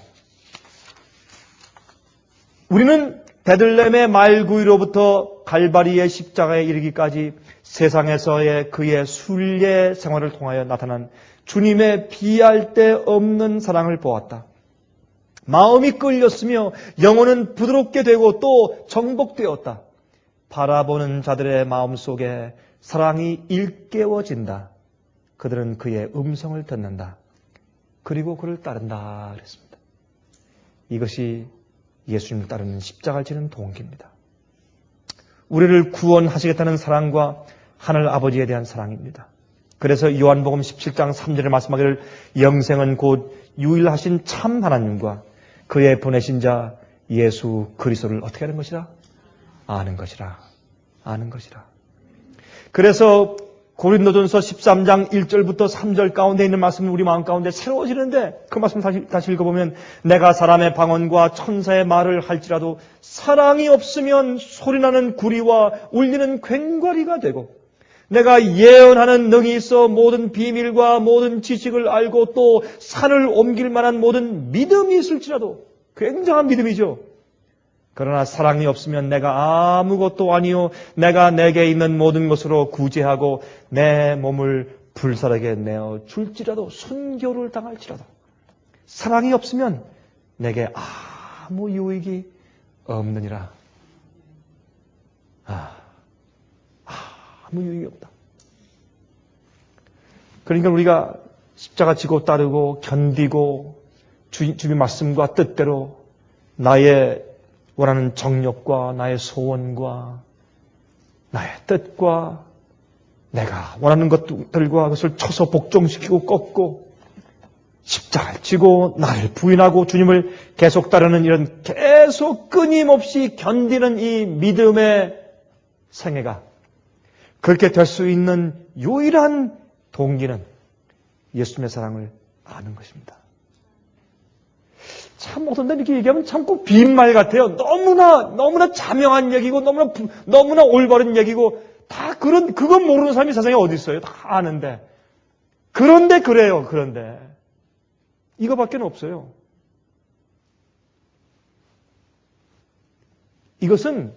우리는 베들레헴의 말구이로부터 갈바리의 십자가에 이르기까지 세상에서의 그의 순례 생활을 통하여 나타난 주님의 비할 데 없는 사랑을 보았다. 마음이 끌렸으며 영혼은 부드럽게 되고 또 정복되었다. 바라보는 자들의 마음속에 사랑이 일깨워진다. 그들은 그의 음성을 듣는다. 그리고 그를 따른다 그랬습니다. 이것이 예수님을 따르는 십자가를 지는 동기입니다. 우리를 구원하시겠다는 사랑과 하늘 아버지에 대한 사랑입니다. 그래서 요한복음 17장 3절에 말씀하기를 영생은 곧 유일하신 참 하나님과 그의 보내신 자 예수 그리스도를 어떻게 하는 것이라? 아는 것이라. 아는 것이라. 그래서 고린도전서 13장 1절부터 3절 가운데 있는 말씀은 우리 마음 가운데 새로워지는데 그 말씀 다시 읽어보면 내가 사람의 방언과 천사의 말을 할지라도 사랑이 없으면 소리나는 구리와 울리는 괭과리가 되고 내가 예언하는 능이 있어 모든 비밀과 모든 지식을 알고 또 산을 옮길 만한 모든 믿음이 있을지라도 굉장한 믿음이죠. 그러나 사랑이 없으면 내가 아무것도 아니요 내가 내게 있는 모든 것으로 구제하고 내 몸을 불사르게 내어 줄지라도 순교를 당할지라도 사랑이 없으면 내게 아무 유익이 없느니라. 아무 유익이 없다. 그러니까 우리가 십자가 지고 따르고 견디고 주님의 말씀과 뜻대로 나의 원하는 정욕과 나의 소원과 나의 뜻과 내가 원하는 것들과 그것을 쳐서 복종시키고 꺾고 십자가를 지고 나를 부인하고 주님을 계속 따르는 이런 계속 끊임없이 견디는 이 믿음의 생애가 그렇게 될 수 있는 유일한 동기는 예수님의 사랑을 아는 것입니다. 참 어떤 데 이렇게 얘기하면 참 꼭 빈말 같아요. 너무나 자명한 얘기고 너무나 올바른 얘기고 다 그건 모르는 사람이 세상에 어디 있어요. 다 아는데. 그런데 그래요. 그런데 이거밖에 없어요. 이것은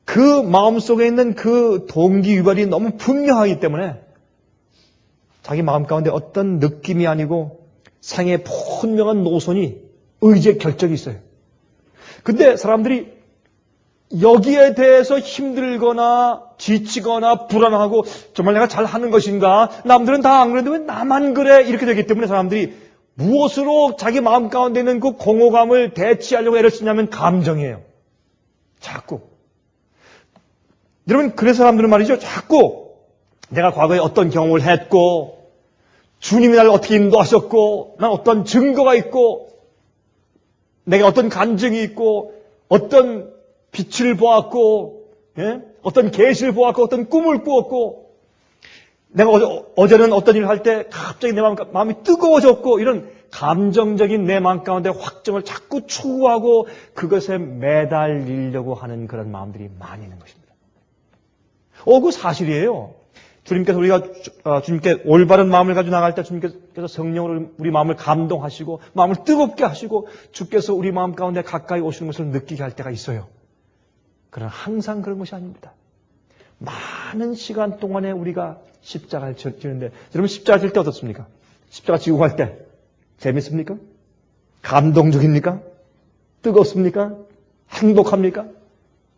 그 마음속에 있는 그 동기 유발이 너무 분명하기 때문에 자기 마음 가운데 어떤 느낌이 아니고 생의 분명한 노선이 의지의 결정이 있어요. 근데 사람들이 여기에 대해서 힘들거나 지치거나 불안하고 정말 내가 잘하는 것인가? 남들은 다 안 그랬는데 왜 나만 그래? 이렇게 되기 때문에 사람들이 무엇으로 자기 마음 가운데 있는 그 공허감을 대치하려고 애를 쓰냐면 감정이에요. 자꾸. 여러분 그래서 사람들은 말이죠. 자꾸 내가 과거에 어떤 경험을 했고 주님이 나를 어떻게 인도하셨고 난 어떤 증거가 있고 내가 어떤 간증이 있고 어떤 빛을 보았고 어떤 계시를 보았고 어떤 꿈을 꾸었고 내가 어제는 어떤 일을 할 때 갑자기 내 마음이 뜨거워졌고 이런 감정적인 내 마음 가운데 확정을 자꾸 추구하고 그것에 매달리려고 하는 그런 마음들이 많이 있는 것입니다. 그거 사실이에요. 주님께 올바른 마음을 가지고 나갈 때 주님께서 성령으로 우리 마음을 감동하시고 마음을 뜨겁게 하시고 주께서 우리 마음 가운데 가까이 오시는 것을 느끼게 할 때가 있어요. 그러나 항상 그런 것이 아닙니다. 많은 시간 동안에 우리가 십자가를 지는데, 여러분 십자가 질 때 어떻습니까? 십자가 지고 갈 때 재밌습니까? 감동적입니까? 뜨겁습니까? 행복합니까?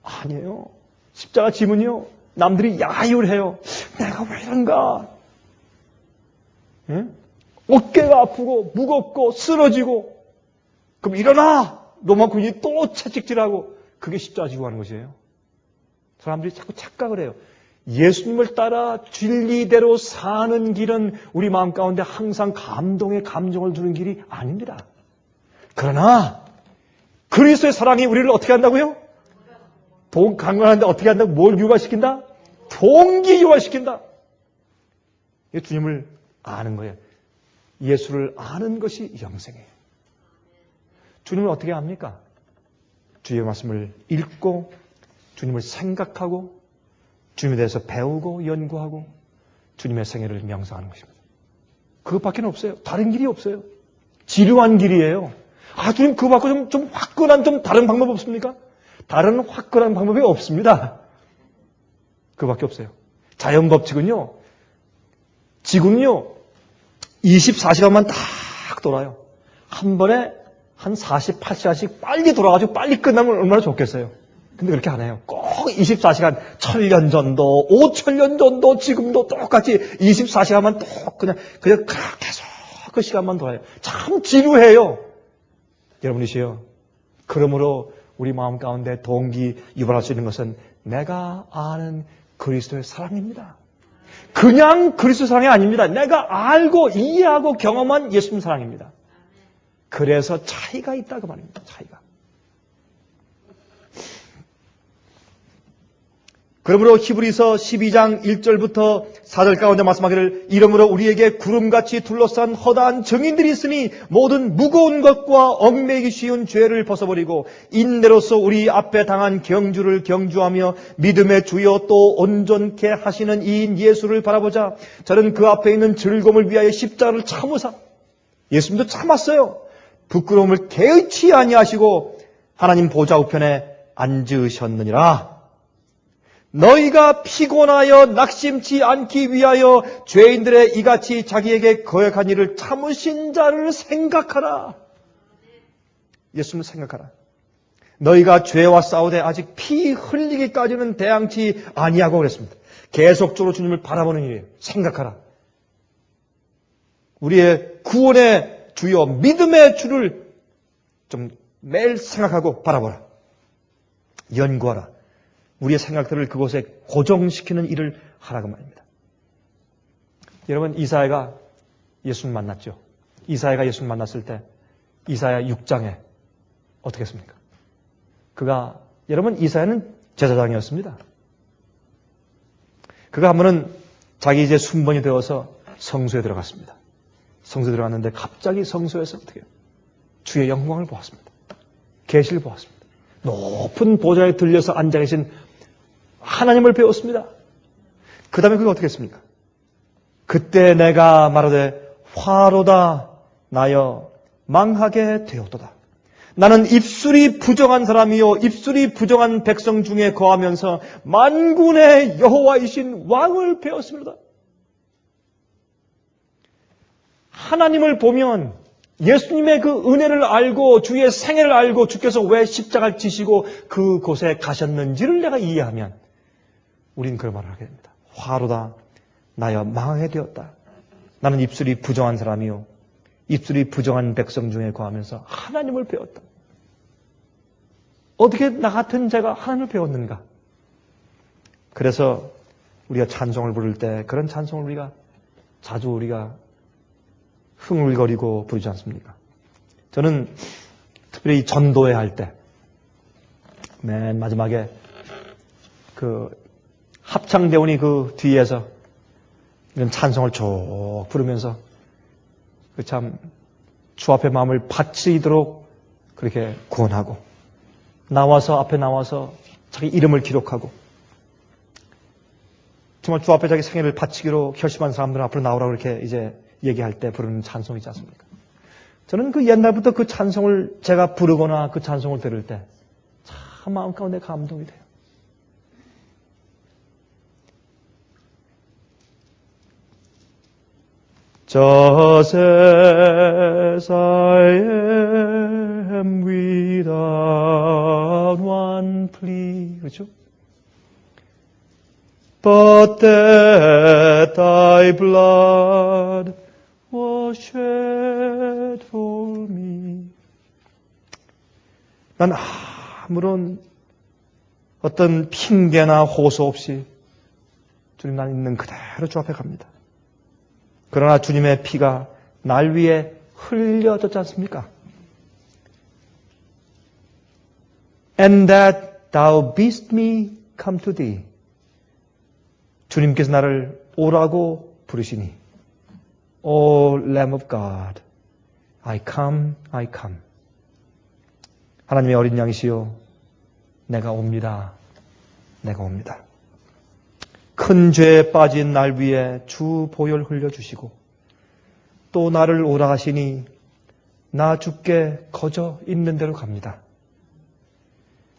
아니에요. 십자가 지면요, 남들이 야유를 해요. 내가 왜 이런가? 응? 어깨가 아프고 무겁고 쓰러지고, 그럼 일어나! 로마 군인이 또 채찍질하고, 그게 십자가 지고 가는 것이에요. 사람들이 자꾸 착각을 해요. 예수님을 따라 진리대로 사는 길은 우리 마음 가운데 항상 감동의 감정을 주는 길이 아닙니다. 그러나 그리스도의 사랑이 우리를 어떻게 한다고요? 강건한데 어떻게 한다고? 뭘 유발시킨다? 동기 유발시킨다. 이게 주님을 아는 거예요. 예수를 아는 것이 영생이에요. 주님을 어떻게 압니까? 주의 말씀을 읽고 주님을 생각하고 주님에 대해서 배우고 연구하고 주님의 생애를 명상하는 것입니다. 그것밖에 없어요. 다른 길이 없어요. 지루한 길이에요. 아, 주님 그거 받고 좀 화끈한 좀 다른 방법 없습니까? 다른 화끈한 방법이 없습니다. 그거밖에 없어요. 자연 법칙은요, 지구는요 24시간만 딱 돌아요. 한 번에 한 48시간씩 빨리 돌아가지고 빨리 끝나면 얼마나 좋겠어요. 근데 그렇게 안 해요. 꼭 24시간, 1000년 전도, 5000년 전도, 지금도 똑같이 24시간만 또 그냥 계속 그 시간만 돌아요. 참 지루해요. 여러분이시여, 그러므로 우리 마음 가운데 동기 유발할 수 있는 것은 내가 아는 그리스도의 사랑입니다. 그냥 그리스도 사랑이 아닙니다. 내가 알고 이해하고 경험한 예수님 사랑입니다. 그래서 차이가 있다 그 말입니다. 차이가. 그러므로 히브리서 12장 1절부터 4절 가운데 말씀하기를, 이러므로 우리에게 구름같이 둘러싼 허다한 증인들이 있으니 모든 무거운 것과 얽매이기 쉬운 죄를 벗어버리고 인내로서 우리 앞에 당한 경주를 경주하며 믿음의 주여 또 온전케 하시는 이인 예수를 바라보자. 저는 그 앞에 있는 즐거움을 위하여 십자가를 참으사, 예수님도 참았어요. 부끄러움을 개의치 아니하시고 하나님 보좌 우편에 앉으셨느니라. 너희가 피곤하여 낙심치 않기 위하여 죄인들의 이같이 자기에게 거역한 일을 참으신 자를 생각하라. 예수님을 생각하라. 너희가 죄와 싸우되 아직 피 흘리기까지는 대항치 아니하고 그랬습니다. 계속적으로 주님을 바라보는 일이에요. 생각하라. 우리의 구원의 주여 믿음의 주를 좀 매일 생각하고 바라보라. 연구하라. 우리의 생각들을 그곳에 고정시키는 일을 하라고 말입니다. 여러분, 이사야가 예수를 만났죠. 이사야가 예수를 만났을 때 이사야 6장에 어떻게 했습니까? 여러분, 이사야는 제사장이었습니다. 그가 한 번은 자기 이제 순번이 되어서 성소에 들어갔습니다. 성소에 들어갔는데 갑자기 성소에서 어떻게 해요? 주의 영광을 보았습니다. 계시를 보았습니다. 높은 보좌에 들려서 앉아 계신 하나님을 배웠습니다. 그 다음에 그게 어떻게 했습니까? 그때 내가 말하되 화로다 나여 망하게 되었도다. 나는 입술이 부정한 사람이요 입술이 부정한 백성 중에 거하면서 만군의 여호와이신 왕을 배웠습니다. 하나님을 보면 예수님의 그 은혜를 알고 주의 생애를 알고 주께서 왜 십자가를 지시고 그곳에 가셨는지를 내가 이해하면 우린 그런 말을 하게 됩니다. 화로다 나여 망하게 되었다. 나는 입술이 부정한 사람이요 입술이 부정한 백성 중에 거하면서 하나님을 배웠다. 어떻게 나 같은 자가 하나님을 배웠는가? 그래서 우리가 찬송을 부를 때 그런 찬송을 우리가 자주 흥얼거리고 부르지 않습니까? 저는 특별히 전도회 할 때 맨 마지막에 그 합창대원이 그 뒤에서 이런 찬송을 쭉 부르면서 그 참 주 앞에 마음을 바치도록 그렇게 구원하고 앞에 나와서 자기 이름을 기록하고 정말 주 앞에 자기 생애를 바치기로 결심한 사람들 앞으로 나오라고 이렇게 이제 얘기할 때 부르는 찬송이지 않습니까? 저는 그 옛날부터 그 찬송을 제가 부르거나 그 찬송을 들을 때 참 마음 가운데 감동이 돼요. Just as I am without one plea. 그렇죠? But that thy blood was shed for me. 난 아무런 어떤 핑계나 호소 없이 주님, 난 있는 그대로 주 앞에 갑니다. 그러나 주님의 피가 날 위해 흘려졌지 않습니까? And that thou bidst me come to thee. 주님께서 나를 오라고 부르시니, O Lamb of God, I come, I come. 하나님의 어린 양이시여, 내가 옵니다. 내가 옵니다. 큰 죄에 빠진 날 위에 주 보혈 흘려주시고 또 나를 오라 하시니 나 주께 거저 있는 대로 갑니다.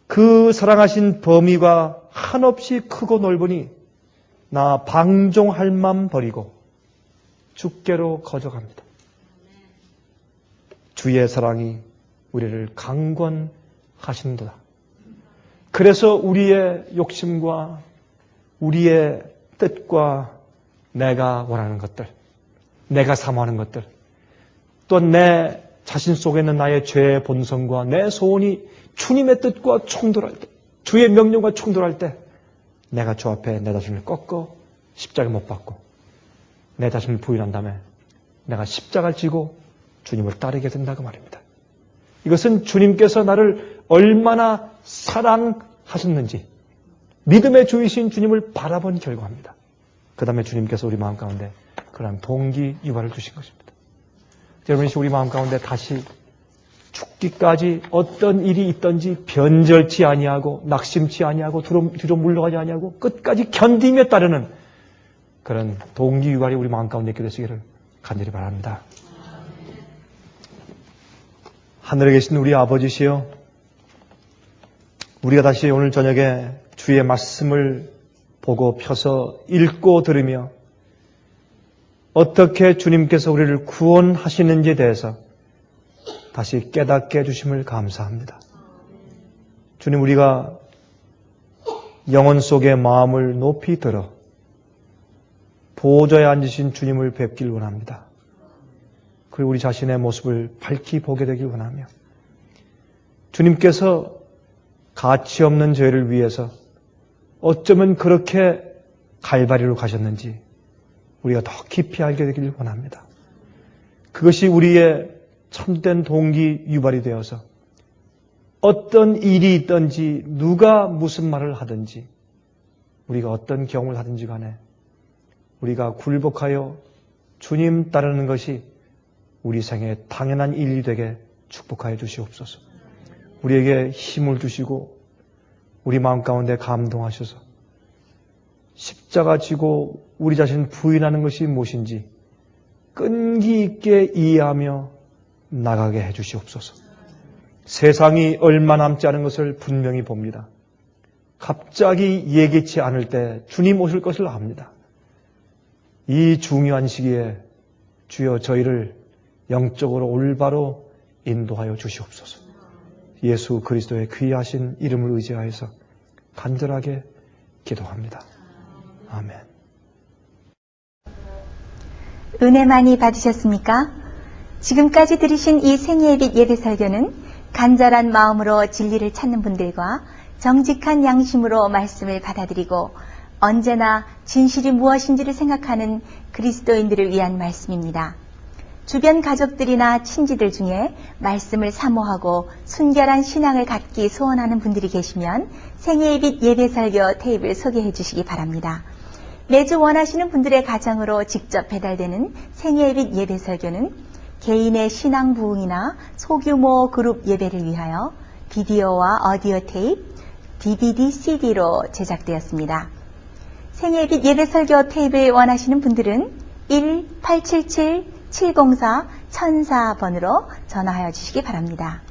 그 사랑하신 범위가 한없이 크고 넓으니 나 방종할 맘 버리고 주께로 거저 갑니다. 주의 사랑이 우리를 강권하신도다. 그래서 우리의 욕심과 우리의 뜻과 내가 원하는 것들, 내가 사모하는 것들, 또 내 자신 속에 있는 나의 죄의 본성과 내 소원이 주님의 뜻과 충돌할 때, 주의 명령과 충돌할 때 내가 주 앞에 내 자신을 꺾어 십자가에 못 박고 내 자신을 부인한 다음에 내가 십자가를 지고 주님을 따르게 된다고 말입니다. 이것은 주님께서 나를 얼마나 사랑하셨는지 믿음의 주이신 주님을 바라본 결과입니다. 그 다음에 주님께서 우리 마음 가운데 그러한 동기 유발을 주신 것입니다. 여러분, 우리 마음 가운데 다시 죽기까지 어떤 일이 있든지 변절치 아니하고 낙심치 아니하고 뒤로 물러가지 아니하고 끝까지 견디며 따르는 그런 동기 유발이 우리 마음 가운데 있게 되시기를 간절히 바랍니다. 하늘에 계신 우리 아버지시여, 우리가 다시 오늘 저녁에 주의 말씀을 보고 펴서 읽고 들으며 어떻게 주님께서 우리를 구원하시는지에 대해서 다시 깨닫게 해주심을 감사합니다. 주님, 우리가 영혼 속의 마음을 높이 들어 보좌에 앉으신 주님을 뵙길 원합니다. 그리고 우리 자신의 모습을 밝히 보게 되길 원하며 주님께서 가치 없는 죄를 위해서 어쩌면 그렇게 갈바리로 가셨는지 우리가 더 깊이 알게 되길 원합니다. 그것이 우리의 참된 동기 유발이 되어서 어떤 일이 있든지 누가 무슨 말을 하든지 우리가 어떤 경험을 하든지 간에 우리가 굴복하여 주님 따르는 것이 우리 생에 당연한 일이 되게 축복하여 주시옵소서. 우리에게 힘을 주시고 우리 마음 가운데 감동하셔서 십자가 지고 우리 자신 부인하는 것이 무엇인지 끈기 있게 이해하며 나가게 해주시옵소서. 세상이 얼마 남지 않은 것을 분명히 봅니다. 갑자기 예기치 않을 때 주님 오실 것을 압니다. 이 중요한 시기에 주여 저희를 영적으로 올바로 인도하여 주시옵소서. 예수 그리스도의 귀하신 이름을 의지하여서 간절하게 기도합니다. 아멘. 은혜 많이 받으셨습니까? 지금까지 들으신 이 생애의 예배 설교는 간절한 마음으로 진리를 찾는 분들과 정직한 양심으로 말씀을 받아들이고 언제나 진실이 무엇인지를 생각하는 그리스도인들을 위한 말씀입니다. 주변 가족들이나 친지들 중에 말씀을 사모하고 순결한 신앙을 갖기 소원하는 분들이 계시면 생애의 예배 설교 테이프를 소개해 주시기 바랍니다. 매주 원하시는 분들의 가정으로 직접 배달되는 생애의 예배 설교는 개인의 신앙 부흥이나 소규모 그룹 예배를 위하여 비디오와 오디오 테이프, DVD, CD로 제작되었습니다. 생애의 예배 설교 테이프를 원하시는 분들은 1-877-704-1004번으로 전화하여 주시기 바랍니다.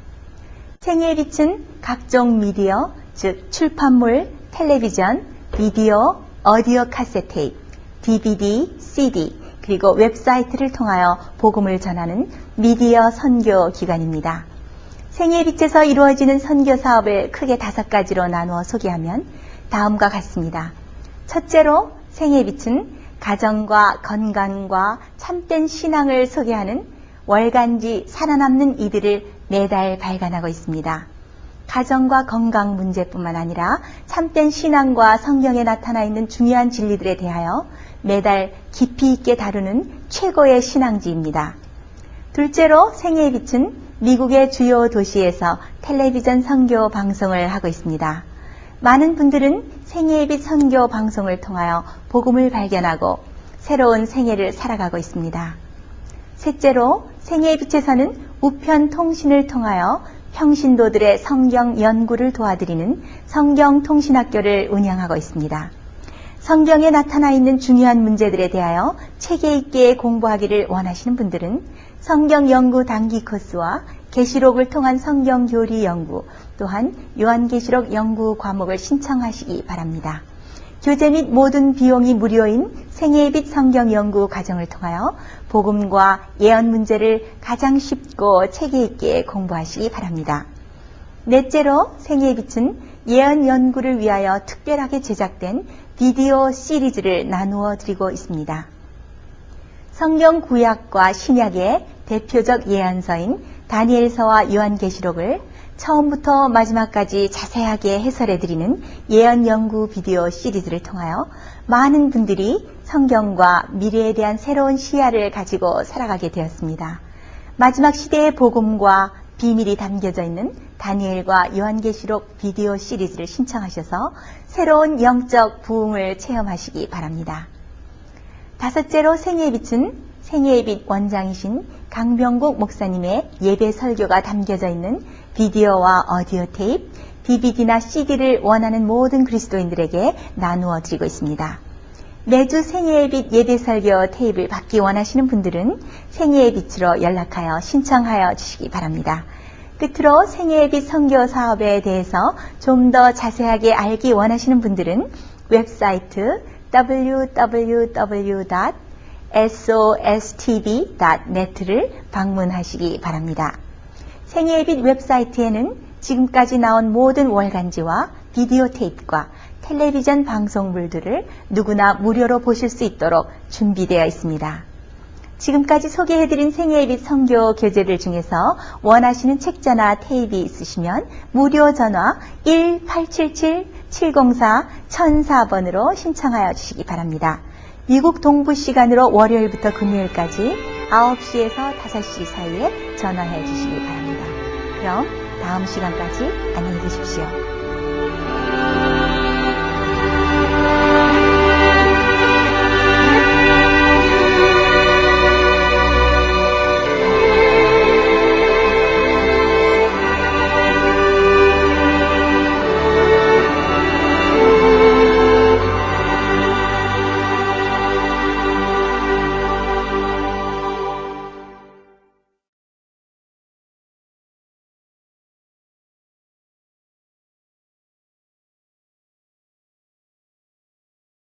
생애의 빛은 각종 미디어, 즉 출판물, 텔레비전, 비디오, 오디오 카세트 테이프, DVD, CD, 그리고 웹사이트를 통하여 복음을 전하는 미디어 선교 기관입니다. 생애의 빛에서 이루어지는 선교 사업을 크게 5가지로 나누어 소개하면 다음과 같습니다. 첫째로 생애의 빛은 가정과 건강과 참된 신앙을 소개하는 월간지 살아남는 이들을 매달 발간하고 있습니다. 가정과 건강 문제뿐만 아니라 참된 신앙과 성경에 나타나 있는 중요한 진리들에 대하여 매달 깊이 있게 다루는 최고의 신앙지입니다. 둘째로 생애의 빛은 미국의 주요 도시에서 텔레비전 선교 방송을 하고 있습니다. 많은 분들은 생애의 빛 선교 방송을 통하여 복음을 발견하고 새로운 생애를 살아가고 있습니다. 셋째로 생애의 빛에서는 우편 통신을 통하여 평신도들의 성경 연구를 도와드리는 성경통신학교를 운영하고 있습니다. 성경에 나타나 있는 중요한 문제들에 대하여 체계 있게 공부하기를 원하시는 분들은 성경 연구 단기 코스와 계시록을 통한 성경 교리 연구, 또한 요한계시록 연구 과목을 신청하시기 바랍니다. 교재 및 모든 비용이 무료인 생애의 빛 성경 연구 과정을 통하여 복음과 예언 문제를 가장 쉽고 체계 있게 공부하시기 바랍니다. 넷째로 생애의 빛은 예언 연구를 위하여 특별하게 제작된 비디오 시리즈를 나누어 드리고 있습니다. 성경 구약과 신약의 대표적 예언서인 다니엘서와 요한계시록을 처음부터 마지막까지 자세하게 해설해 드리는 예언 연구 비디오 시리즈를 통하여 많은 분들이 성경과 미래에 대한 새로운 시야를 가지고 살아가게 되었습니다. 마지막 시대의 복음과 비밀이 담겨져 있는 다니엘과 요한계시록 비디오 시리즈를 신청하셔서 새로운 영적 부흥을 체험하시기 바랍니다. 다섯째로 생애의 빛은 생애의 빛 원장이신 강병국 목사님의 예배 설교가 담겨져 있는 비디오와 오디오 테이프, DVD나 CD를 원하는 모든 그리스도인들에게 나누어 드리고 있습니다. 매주 생애의 빛 예배 설교 테이프를 받기 원하시는 분들은 생애의 빛으로 연락하여 신청하여 주시기 바랍니다. 끝으로 생애의 빛 선교 사업에 대해서 좀 더 자세하게 알기 원하시는 분들은 웹사이트 www.sostv.net를 방문하시기 바랍니다. 생애의 빛 웹사이트에는 지금까지 나온 모든 월간지와 비디오 테이프와 텔레비전 방송물들을 누구나 무료로 보실 수 있도록 준비되어 있습니다. 지금까지 소개해드린 생애의 빛 선교 교재들 중에서 원하시는 책자나 테이프 있으시면 무료 전화 1877-704-1004번으로 신청하여 주시기 바랍니다. 미국 동부 시간으로 월요일부터 금요일까지 9시에서 5시 사이에 전화해 주시기 바랍니다. 그럼 다음 시간까지 안녕히 계십시오.